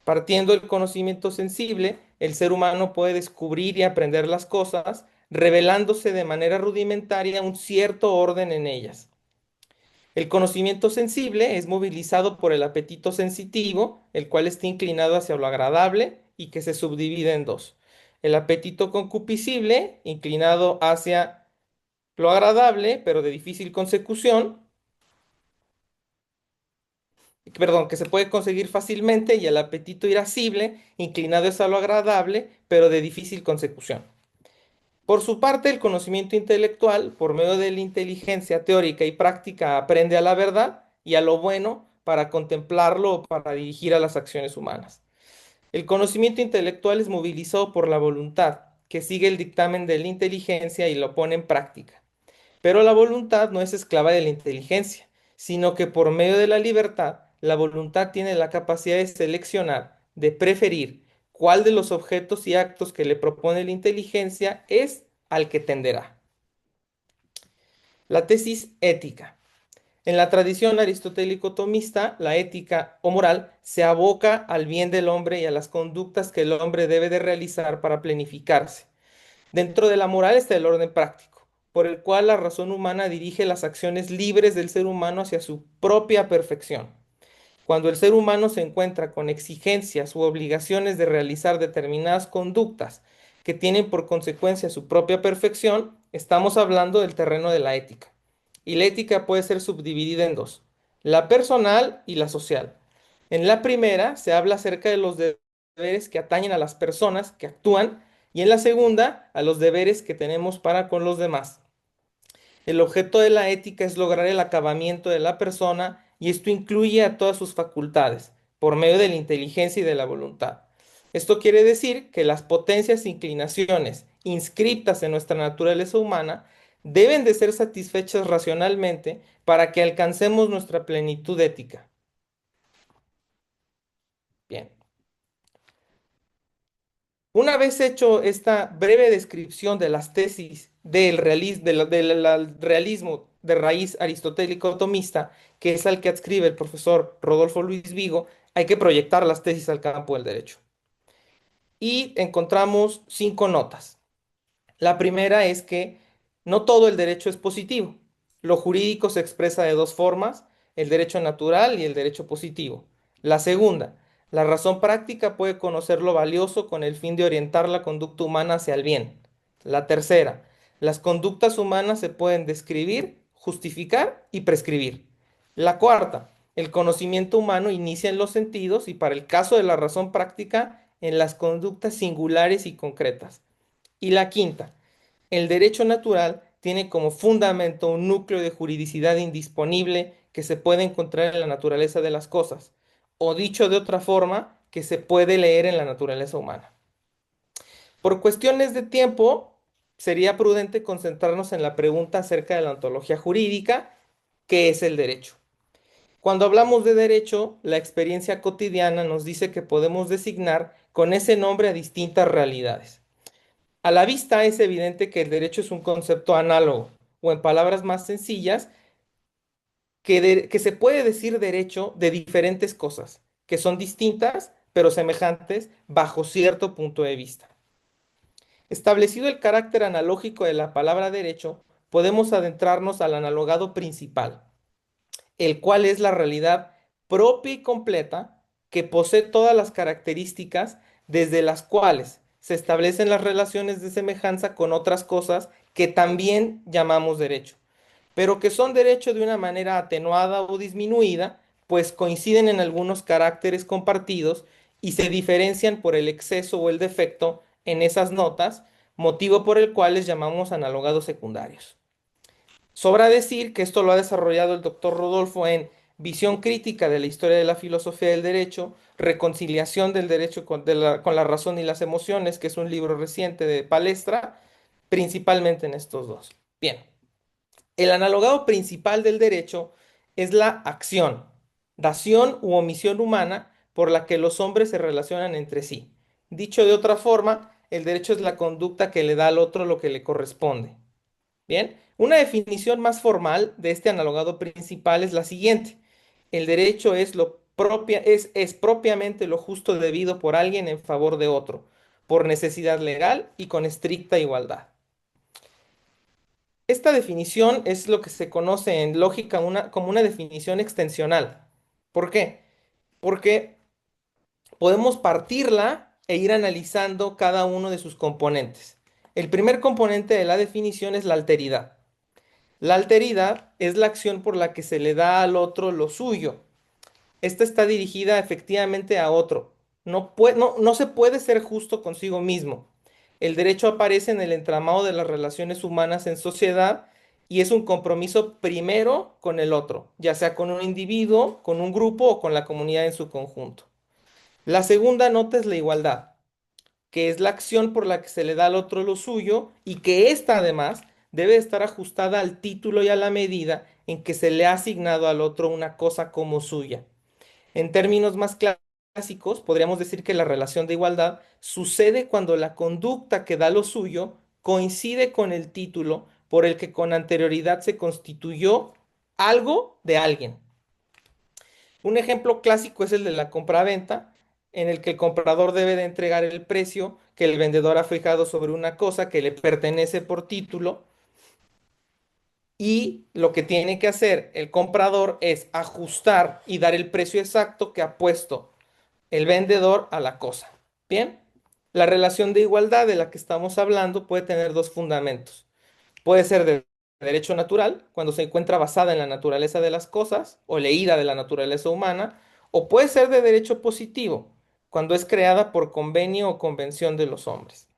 Partiendo del conocimiento sensible, el ser humano puede descubrir y aprender las cosas, revelándose de manera rudimentaria un cierto orden en ellas. El conocimiento sensible es movilizado por el apetito sensitivo, el cual está inclinado hacia lo agradable y que se subdivide en dos. El apetito concupiscible, inclinado hacia lo agradable, pero de difícil consecución, perdón, que se puede conseguir fácilmente, y el apetito irascible, inclinado hacia lo agradable, pero de difícil consecución. Por su parte, el conocimiento intelectual, por medio de la inteligencia teórica y práctica, aprende a la verdad y a lo bueno para contemplarlo o para dirigir a las acciones humanas. El conocimiento intelectual es movilizado por la voluntad, que sigue el dictamen de la inteligencia y lo pone en práctica. Pero la voluntad no es esclava de la inteligencia, sino que por medio de la libertad, la voluntad tiene la capacidad de seleccionar, de preferir cuál de los objetos y actos que le propone la inteligencia es al que tenderá. La tesis ética. En la tradición aristotélico-tomista, la ética o moral se aboca al bien del hombre y a las conductas que el hombre debe de realizar para planificarse. Dentro de la moral está el orden práctico, por el cual la razón humana dirige las acciones libres del ser humano hacia su propia perfección. Cuando el ser humano se encuentra con exigencias u obligaciones de realizar determinadas conductas que tienen por consecuencia su propia perfección, estamos hablando del terreno de la ética. Y la ética puede ser subdividida en dos, la personal y la social. En la primera se habla acerca de los deberes que atañen a las personas que actúan, y en la segunda a los deberes que tenemos para con los demás. El objeto de la ética es lograr el acabamiento de la persona, y esto incluye a todas sus facultades, por medio de la inteligencia y de la voluntad. Esto quiere decir que las potencias e inclinaciones inscritas en nuestra naturaleza humana deben de ser satisfechas racionalmente para que alcancemos nuestra plenitud ética. Bien. Una vez hecho esta breve descripción de las tesis del realismo de raíz aristotélico-tomista, que es al que adscribe el profesor Rodolfo Luis Vigo, hay que proyectar las tesis al campo del derecho. Y encontramos 5 notas. La primera es que no todo el derecho es positivo. Lo jurídico se expresa de dos formas, el derecho natural y el derecho positivo. La segunda, la razón práctica puede conocer lo valioso con el fin de orientar la conducta humana hacia el bien. La tercera, las conductas humanas se pueden describir, justificar y prescribir. La cuarta, el conocimiento humano inicia en los sentidos y para el caso de la razón práctica, en las conductas singulares y concretas. Y la quinta, el derecho natural tiene como fundamento un núcleo de juridicidad indisponible que se puede encontrar en la naturaleza de las cosas, o dicho de otra forma, que se puede leer en la naturaleza humana. Por cuestiones de tiempo, sería prudente concentrarnos en la pregunta acerca de la ontología jurídica, ¿qué es el derecho? Cuando hablamos de derecho, la experiencia cotidiana nos dice que podemos designar con ese nombre a distintas realidades. A la vista es evidente que el derecho es un concepto análogo, o en palabras más sencillas, que se puede decir derecho de diferentes cosas, que son distintas pero semejantes bajo cierto punto de vista. Establecido el carácter analógico de la palabra derecho, podemos adentrarnos al analogado principal, el cual es la realidad propia y completa que posee todas las características desde las cuales se establecen las relaciones de semejanza con otras cosas que también llamamos derecho, pero que son derecho de una manera atenuada o disminuida, pues coinciden en algunos caracteres compartidos y se diferencian por el exceso o el defecto en esas notas, motivo por el cual les llamamos analogados secundarios. Sobra decir que esto lo ha desarrollado el doctor Rodolfo en Visión crítica de la historia de la filosofía del derecho, Reconciliación del derecho con la razón y las emociones, que es un libro reciente de Palestra, principalmente en estos dos. Bien, el analogado principal del derecho es la acción, dación u omisión humana por la que los hombres se relacionan entre sí. Dicho de otra forma, el derecho es la conducta que le da al otro lo que le corresponde. Bien, una definición más formal de este analogado principal es la siguiente. El derecho es propiamente lo justo debido por alguien en favor de otro, por necesidad legal y con estricta igualdad. Esta definición es lo que se conoce en lógica como una definición extensional. ¿Por qué? Porque podemos partirla e ir analizando cada uno de sus componentes. El primer componente de la definición es la alteridad. La alteridad es la acción por la que se le da al otro lo suyo. Esta está dirigida efectivamente a otro. No se puede ser justo consigo mismo. El derecho aparece en el entramado de las relaciones humanas en sociedad y es un compromiso primero con el otro, ya sea con un individuo, con un grupo o con la comunidad en su conjunto. La segunda nota es la igualdad, que es la acción por la que se le da al otro lo suyo y que ésta además debe estar ajustada al título y a la medida en que se le ha asignado al otro una cosa como suya. En términos más clásicos, podríamos decir que la relación de igualdad sucede cuando la conducta que da lo suyo coincide con el título por el que con anterioridad se constituyó algo de alguien. Un ejemplo clásico es el de la compraventa, en el que el comprador debe de entregar el precio que el vendedor ha fijado sobre una cosa que le pertenece por título y lo que tiene que hacer el comprador es ajustar y dar el precio exacto que ha puesto el vendedor a la cosa. Bien, la relación de igualdad de la que estamos hablando puede tener dos fundamentos. Puede ser de derecho natural, cuando se encuentra basada en la naturaleza de las cosas o leída de la naturaleza humana, o puede ser de derecho positivo, cuando es creada por convenio o convención de los hombres.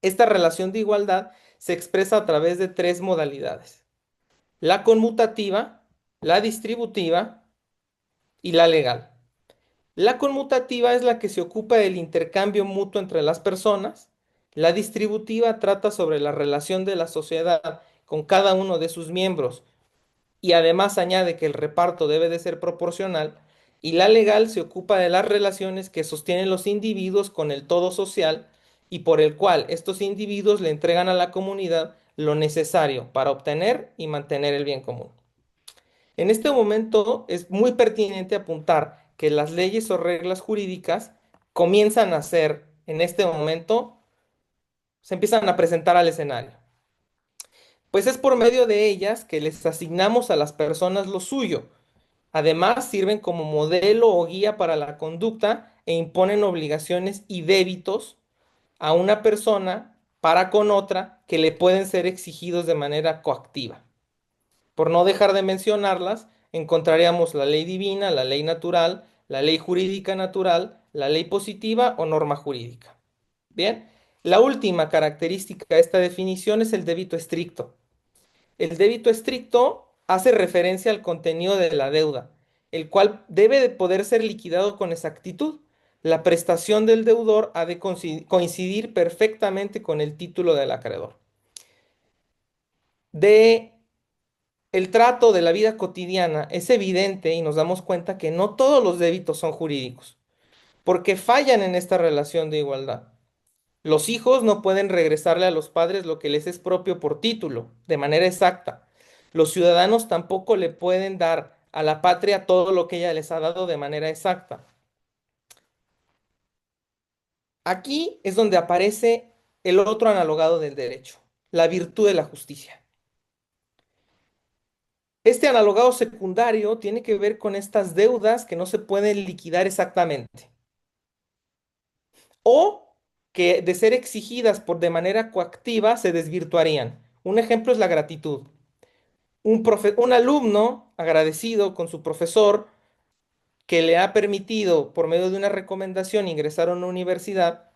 Esta relación de igualdad se expresa a través de tres modalidades: la conmutativa, la distributiva y la legal. La conmutativa es la que se ocupa del intercambio mutuo entre las personas. La distributiva trata sobre la relación de la sociedad con cada uno de sus miembros y además añade que el reparto debe de ser proporcional. Y la legal se ocupa de las relaciones que sostienen los individuos con el todo social y por el cual estos individuos le entregan a la comunidad lo necesario para obtener y mantener el bien común. En este momento es muy pertinente apuntar que las leyes o reglas jurídicas comienzan a ser, en este momento, se empiezan a presentar al escenario. Pues es por medio de ellas que les asignamos a las personas lo suyo. Además, sirven como modelo o guía para la conducta e imponen obligaciones y débitos a una persona para con otra que le pueden ser exigidos de manera coactiva. Por no dejar de mencionarlas, encontraríamos la ley divina, la ley natural, la ley jurídica natural, la ley positiva o norma jurídica. Bien, la última característica de esta definición es el débito estricto. El débito estricto hace referencia al contenido de la deuda, el cual debe de poder ser liquidado con exactitud. La prestación del deudor ha de coincidir perfectamente con el título del acreedor. De el trato de la vida cotidiana es evidente y nos damos cuenta que no todos los débitos son jurídicos, porque fallan en esta relación de igualdad. Los hijos no pueden regresarle a los padres lo que les es propio por título, de manera exacta. Los ciudadanos tampoco le pueden dar a la patria todo lo que ella les ha dado de manera exacta. Aquí es donde aparece el otro analogado del derecho, la virtud de la justicia. Este analogado secundario tiene que ver con estas deudas que no se pueden liquidar exactamente o que de ser exigidas de manera coactiva se desvirtuarían. Un ejemplo es la gratitud. Un alumno agradecido con su profesor que le ha permitido por medio de una recomendación ingresar a una universidad,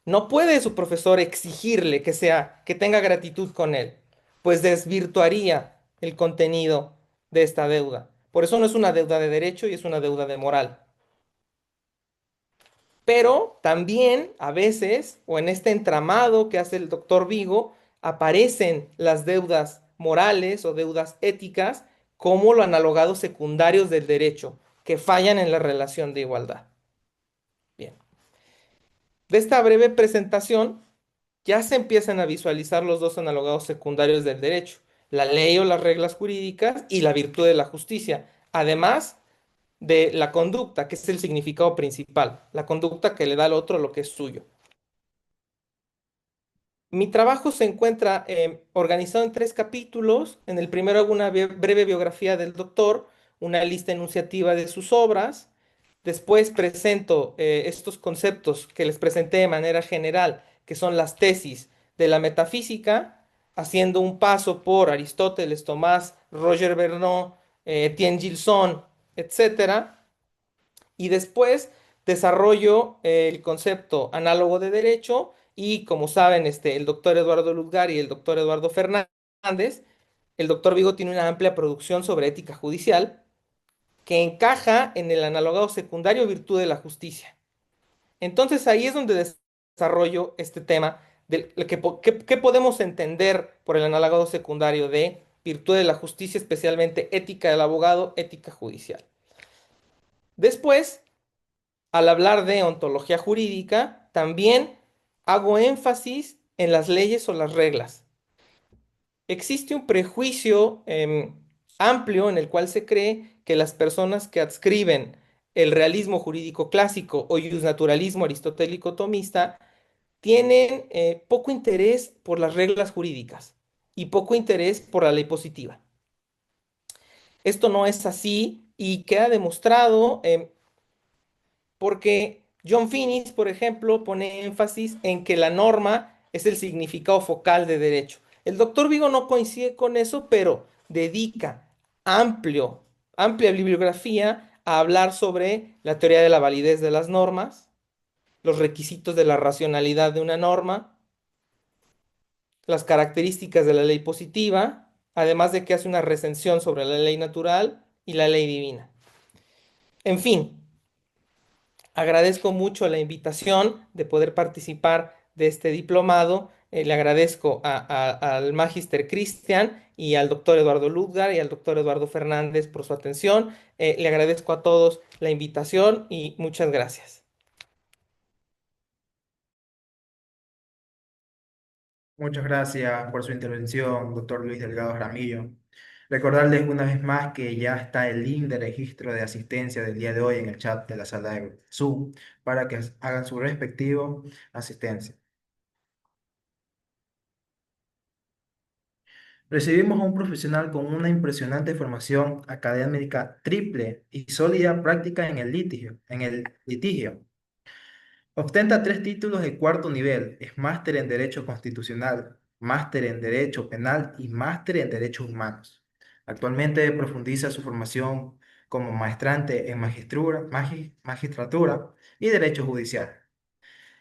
no puede su profesor exigirle que tenga gratitud con él, pues desvirtuaría el contenido de esta deuda. Por eso no es una deuda de derecho y es una deuda de moral. Pero también a veces, o en este entramado que hace el doctor Vigo, aparecen las deudas morales o deudas éticas como los analogados secundarios del derecho, que fallan en la relación de igualdad. Bien. De esta breve presentación ya se empiezan a visualizar los dos analogados secundarios del derecho, la ley o las reglas jurídicas y la virtud de la justicia, además de la conducta, que es el significado principal, la conducta que le da al otro lo que es suyo. Mi trabajo se encuentra organizado en 3 capítulos. En el primero hago una breve biografía del doctor, una lista enunciativa de sus obras. Después presento estos conceptos que les presenté de manera general, que son las tesis de la metafísica, haciendo un paso por Aristóteles, Tomás, Roger Bernard, Etienne Gilson, etcétera. Y después desarrollo el concepto análogo de derecho y, como saben, el doctor Eduardo Luzgar y el doctor Eduardo Fernández, el doctor Vigo tiene una amplia producción sobre ética judicial que encaja en el analogado secundario virtud de la justicia. Entonces ahí es donde desarrollo este tema de qué podemos entender por el analogado secundario de virtud de la justicia, especialmente ética del abogado, ética judicial. Después, al hablar de ontología jurídica, también hago énfasis en las leyes o las reglas. Existe un prejuicio amplio en el cual se cree que las personas que adscriben el realismo jurídico clásico o naturalismo aristotélico tomista tienen poco interés por las reglas jurídicas y poco interés por la ley positiva. Esto no es así y queda demostrado porque John Finnis, por ejemplo, pone énfasis en que la norma es el significado focal de derecho. El doctor Vigo no coincide con eso, pero dedica amplia bibliografía a hablar sobre la teoría de la validez de las normas, los requisitos de la racionalidad de una norma, las características de la ley positiva, además de que hace una recensión sobre la ley natural y la ley divina. En fin, agradezco mucho la invitación de poder participar de este diplomado. Le agradezco al Magister Cristian y al doctor Eduardo Luzgar y al doctor Eduardo Fernández por su atención. Le agradezco a todos la invitación y muchas gracias. Muchas gracias por su intervención, doctor Luis Delgado Ramillo. Recordarles una vez más que ya está el link de registro de asistencia del día de hoy en el chat de la sala de Zoom para que hagan su respectivo asistencia. Recibimos a un profesional con una impresionante formación académica triple y sólida práctica en el litigio. Ostenta 3 títulos de cuarto nivel, es máster en Derecho Constitucional, máster en Derecho Penal y máster en Derechos Humanos. Actualmente profundiza su formación como maestrante en magistratura y Derecho Judicial.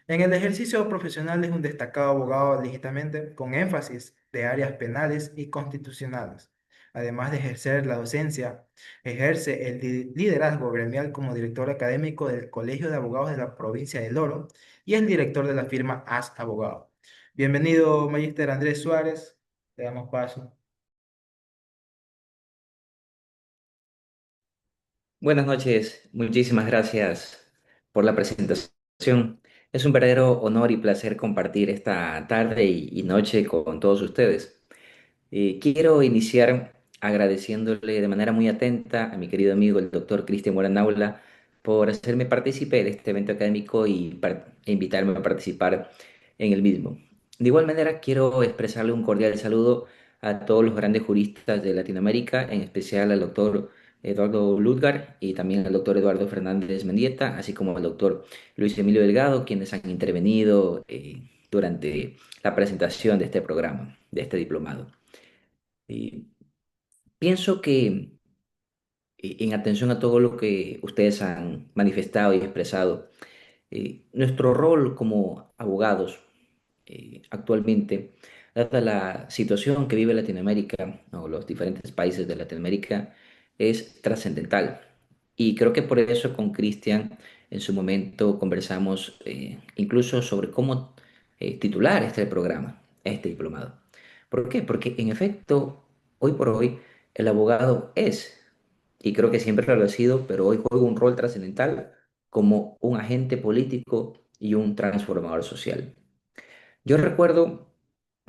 En el ejercicio profesional es un destacado abogado legítimamente con énfasis de áreas penales y constitucionales. Además de ejercer la docencia, ejerce el liderazgo gremial como director académico del Colegio de Abogados de la provincia de Loro y es director de la firma AS Abogado. Bienvenido, Magíster Andrés Suárez. Le damos paso. Buenas noches, muchísimas gracias por la presentación. Es un verdadero honor y placer compartir esta tarde y noche con todos ustedes. Quiero iniciar agradeciéndole de manera muy atenta a mi querido amigo el doctor Cristian Naula por hacerme partícipe de este evento académico e invitarme a participar en el mismo. De igual manera, quiero expresarle un cordial saludo a todos los grandes juristas de Latinoamérica, en especial al doctor Eduardo Luzgar y también al doctor Eduardo Fernández Mendieta, así como al doctor Luis Emilio Delgado, quienes han intervenido durante la presentación de este programa, de este diplomado. Y pienso que en atención a todo lo que ustedes han manifestado y expresado, nuestro rol como abogados actualmente, dada la situación que vive Latinoamérica o los diferentes países de Latinoamérica, es trascendental. Y creo que por eso con Cristian en su momento conversamos incluso sobre cómo titular este programa, este diplomado. ¿Por qué? Porque en efecto, hoy por hoy, el abogado es, y creo que siempre lo ha sido, pero hoy juega un rol trascendental como un agente político y un transformador social. Yo recuerdo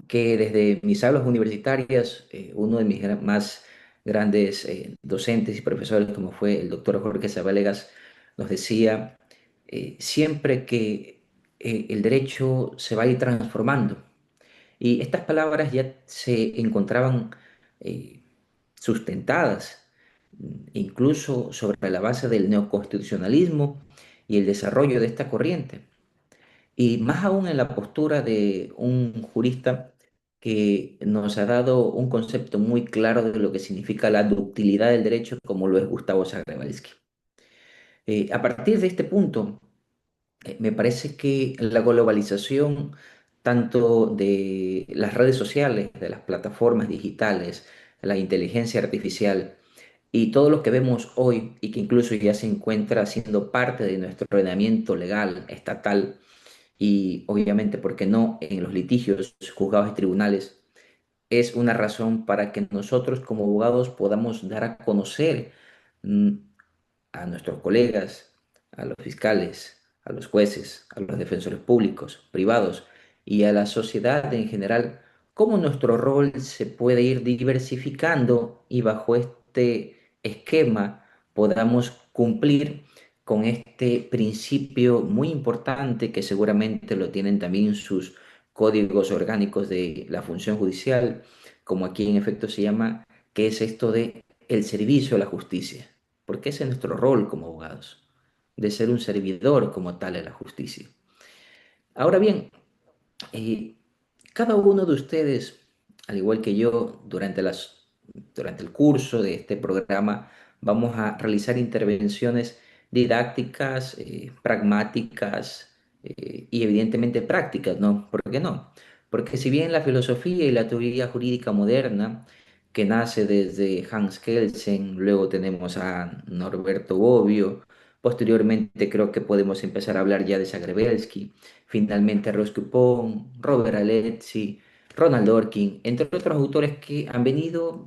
que desde mis aulas universitarias, uno de mis más grandes docentes y profesores, como fue el doctor Jorge Zabalegas, nos decía siempre que el derecho se va a ir transformando, Y estas palabras ya se encontraban eh, sustentadas, incluso sobre la base del neoconstitucionalismo y el desarrollo de esta corriente. Y más aún en la postura de un jurista que nos ha dado un concepto muy claro de lo que significa la ductilidad del derecho, como lo es Gustavo Zagrebalski. A partir de este punto, me parece que la globalización, tanto de las redes sociales, de las plataformas digitales, la inteligencia artificial y todo lo que vemos hoy y que incluso ya se encuentra siendo parte de nuestro ordenamiento legal estatal y obviamente, ¿por qué no?, en los litigios juzgados y tribunales, es una razón para que nosotros como abogados podamos dar a conocer mm, a nuestros colegas, a los fiscales, a los jueces, a los defensores públicos, privados y a la sociedad en general, cómo nuestro rol se puede ir diversificando y bajo este esquema podamos cumplir con este principio muy importante que seguramente lo tienen también sus códigos orgánicos de la función judicial, como aquí en efecto se llama, que es esto de el servicio a la justicia, porque ese es nuestro rol como abogados, de ser un servidor como tal de la justicia. Ahora bien, eh, cada uno de ustedes, al igual que yo, durante el curso de este programa, vamos a realizar intervenciones didácticas, pragmáticas y evidentemente prácticas, ¿no? ¿Por qué no? Porque si bien la filosofía y la teoría jurídica moderna, que nace desde Hans Kelsen, luego tenemos a Norberto Bobbio, posteriormente creo que podemos empezar a hablar ya de Zagrebelsky, finalmente Ross Coupon, Robert Alexi, Ronald Dworkin, entre otros autores que han venido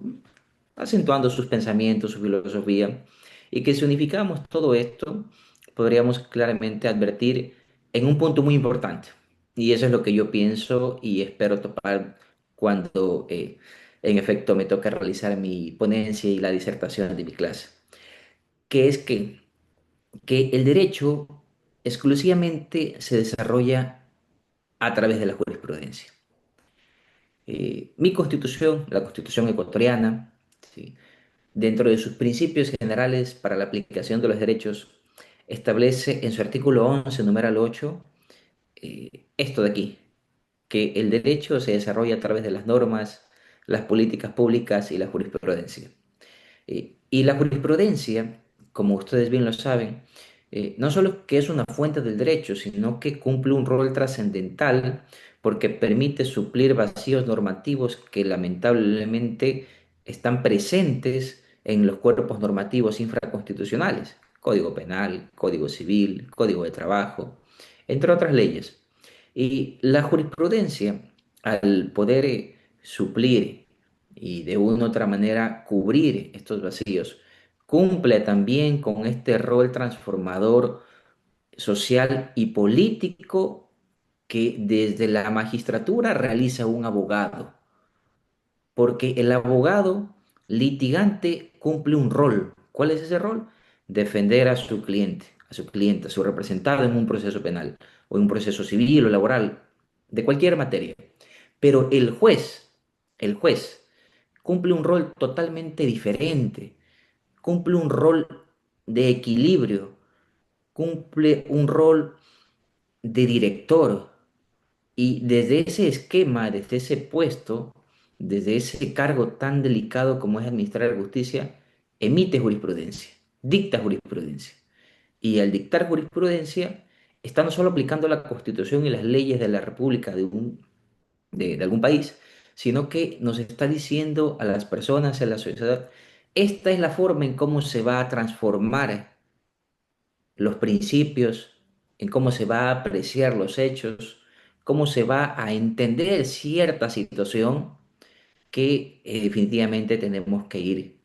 acentuando sus pensamientos, su filosofía, y que si unificamos todo esto, podríamos claramente advertir en un punto muy importante. Y eso es lo que yo pienso y espero topar cuando en efecto me toca realizar mi ponencia y la disertación de mi clase, que es que el derecho exclusivamente se desarrolla a través de la jurisprudencia. Mi constitución, la constitución ecuatoriana, ¿sí?, dentro de sus principios generales para la aplicación de los derechos, establece en su artículo 11, numeral 8, esto de aquí, que el derecho se desarrolla a través de las normas, las políticas públicas y la jurisprudencia. Y la jurisprudencia, como ustedes bien lo saben, no solo que es una fuente del derecho, sino que cumple un rol trascendental porque permite suplir vacíos normativos que lamentablemente están presentes en los cuerpos normativos infraconstitucionales, Código Penal, Código Civil, Código de Trabajo, entre otras leyes. Y la jurisprudencia, al poder suplir y de una u otra manera cubrir estos vacíos, cumple también con este rol transformador social y político que desde la magistratura realiza un abogado, porque el abogado litigante cumple un rol. ¿Cuál es ese rol? Defender a su cliente, a su cliente, a su representado en un proceso penal o en un proceso civil o laboral, de cualquier materia. Pero el juez cumple un rol totalmente diferente, cumple un rol de equilibrio, cumple un rol de director. Y desde ese esquema, desde ese puesto, desde ese cargo tan delicado como es administrar justicia, emite jurisprudencia, dicta jurisprudencia. Y al dictar jurisprudencia, está no solo aplicando la Constitución y las leyes de la República de algún país, sino que nos está diciendo a las personas, a la sociedad, esta es la forma en cómo se va a transformar los principios, en cómo se va a apreciar los hechos, cómo se va a entender cierta situación que definitivamente tenemos que ir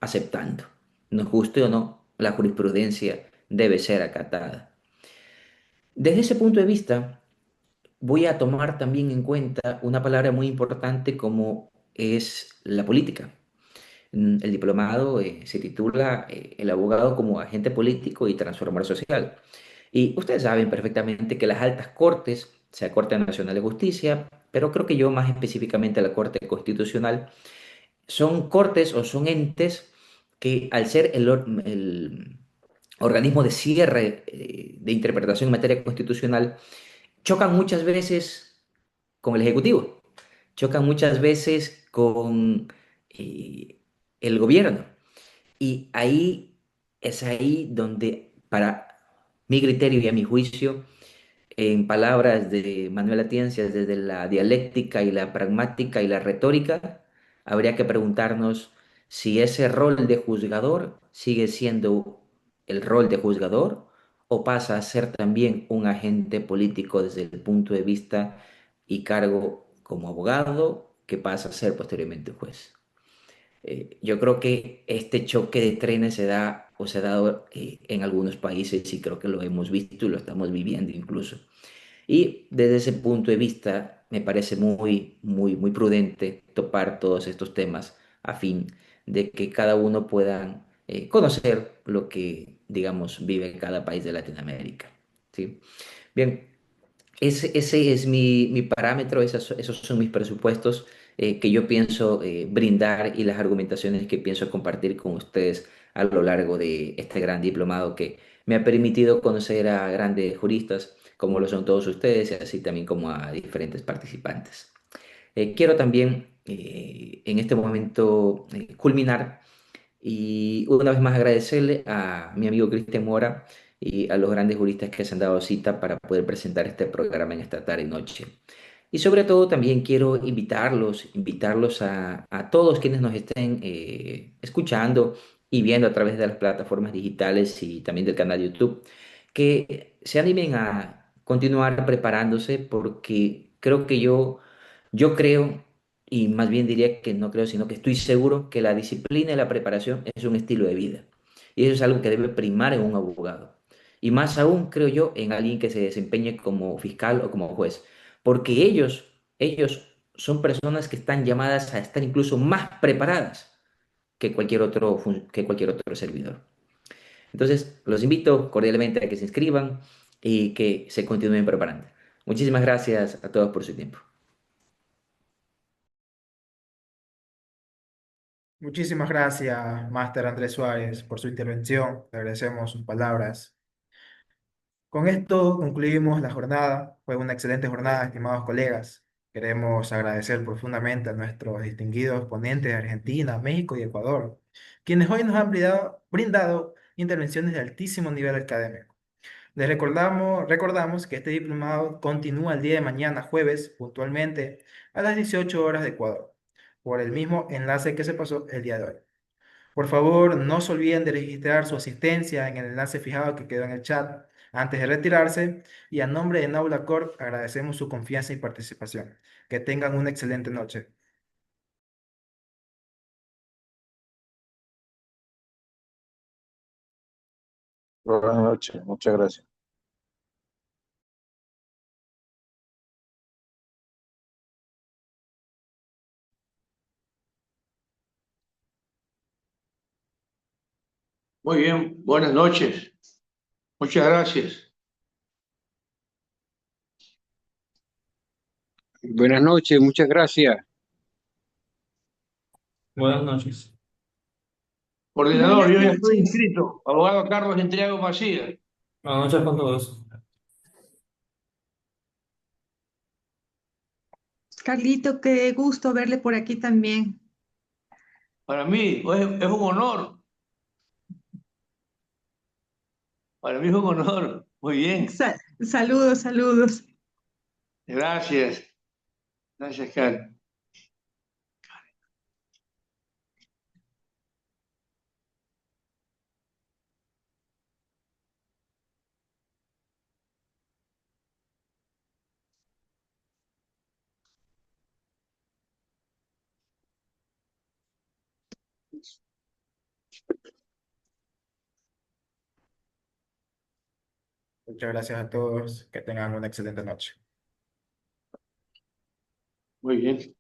aceptando. Nos guste o no, la jurisprudencia debe ser acatada. Desde ese punto de vista, voy a tomar también en cuenta una palabra muy importante como es la política. El diplomado se titula El abogado como agente político y transformador social. Y ustedes saben perfectamente que las altas cortes, sea Corte Nacional de Justicia, pero creo que yo más específicamente a la Corte Constitucional, son cortes o son entes que al ser el organismo de cierre de interpretación en materia constitucional, chocan muchas veces con el Ejecutivo, chocan muchas veces con eh, el gobierno. Y ahí es ahí donde, para mi criterio y a mi juicio, en palabras de Manuel Atienza, desde la dialéctica y la pragmática y la retórica, habría que preguntarnos si ese rol de juzgador sigue siendo el rol de juzgador o pasa a ser también un agente político desde el punto de vista y cargo como abogado, que pasa a ser posteriormente juez. Yo creo que este choque de trenes se da o se ha dado en algunos países y creo que lo hemos visto y lo estamos viviendo incluso. Y desde ese punto de vista me parece muy prudente topar todos estos temas a fin de que cada uno pueda conocer lo que, digamos, vive en cada país de Latinoamérica. ¿Sí? Bien, ese es mi parámetro, esos son mis presupuestos que yo pienso brindar y las argumentaciones que pienso compartir con ustedes a lo largo de este gran diplomado que me ha permitido conocer a grandes juristas, como lo son todos ustedes, y así también como a diferentes participantes. Quiero también en este momento culminar y una vez más agradecerle a mi amigo Cristian Mora y a los grandes juristas que se han dado cita para poder presentar este programa en esta tarde y noche. Y sobre todo también quiero invitarlos a todos quienes nos estén escuchando y viendo a través de las plataformas digitales y también del canal YouTube, que se animen a continuar preparándose porque creo que yo creo, y más bien diría que no creo, sino que estoy seguro que la disciplina y la preparación es un estilo de vida. Y eso es algo que debe primar en un abogado. Y más aún, creo yo, en alguien que se desempeñe como fiscal o como juez. Porque ellos son personas que están llamadas a estar incluso más preparadas que cualquier otro servidor. Entonces, los invito cordialmente a que se inscriban y que se continúen preparando. Muchísimas gracias a todos por su tiempo. Muchísimas gracias, Máster Andrés Suárez, por su intervención. Le agradecemos sus palabras. Con esto concluimos la jornada. Fue una excelente jornada, estimados colegas. Queremos agradecer profundamente a nuestros distinguidos ponentes de Argentina, México y Ecuador, quienes hoy nos han brindado intervenciones de altísimo nivel académico. Recordamos que este diplomado continúa el día de mañana, jueves, puntualmente a las 18 horas de Ecuador, por el mismo enlace que se pasó el día de hoy. Por favor, no se olviden de registrar su asistencia en el enlace fijado que quedó en el chat antes de retirarse y a nombre de Naula Corp agradecemos su confianza y participación. Que tengan una excelente noche. Buenas noches, muchas gracias. Muy bien, buenas noches. Muchas gracias. Buenas noches, muchas gracias. Buenas noches. Coordinador, Buenas yo ya estoy noches. inscrito. Abogado Carlos Entriago Macías. Buenas noches con todos. Carlito, qué gusto verle por aquí también. Para mí es un honor. Para mí es un honor. Muy bien. Saludos, saludos. Gracias. Gracias, Carlos. Muchas gracias a todos. Que tengan una excelente noche. Muy bien.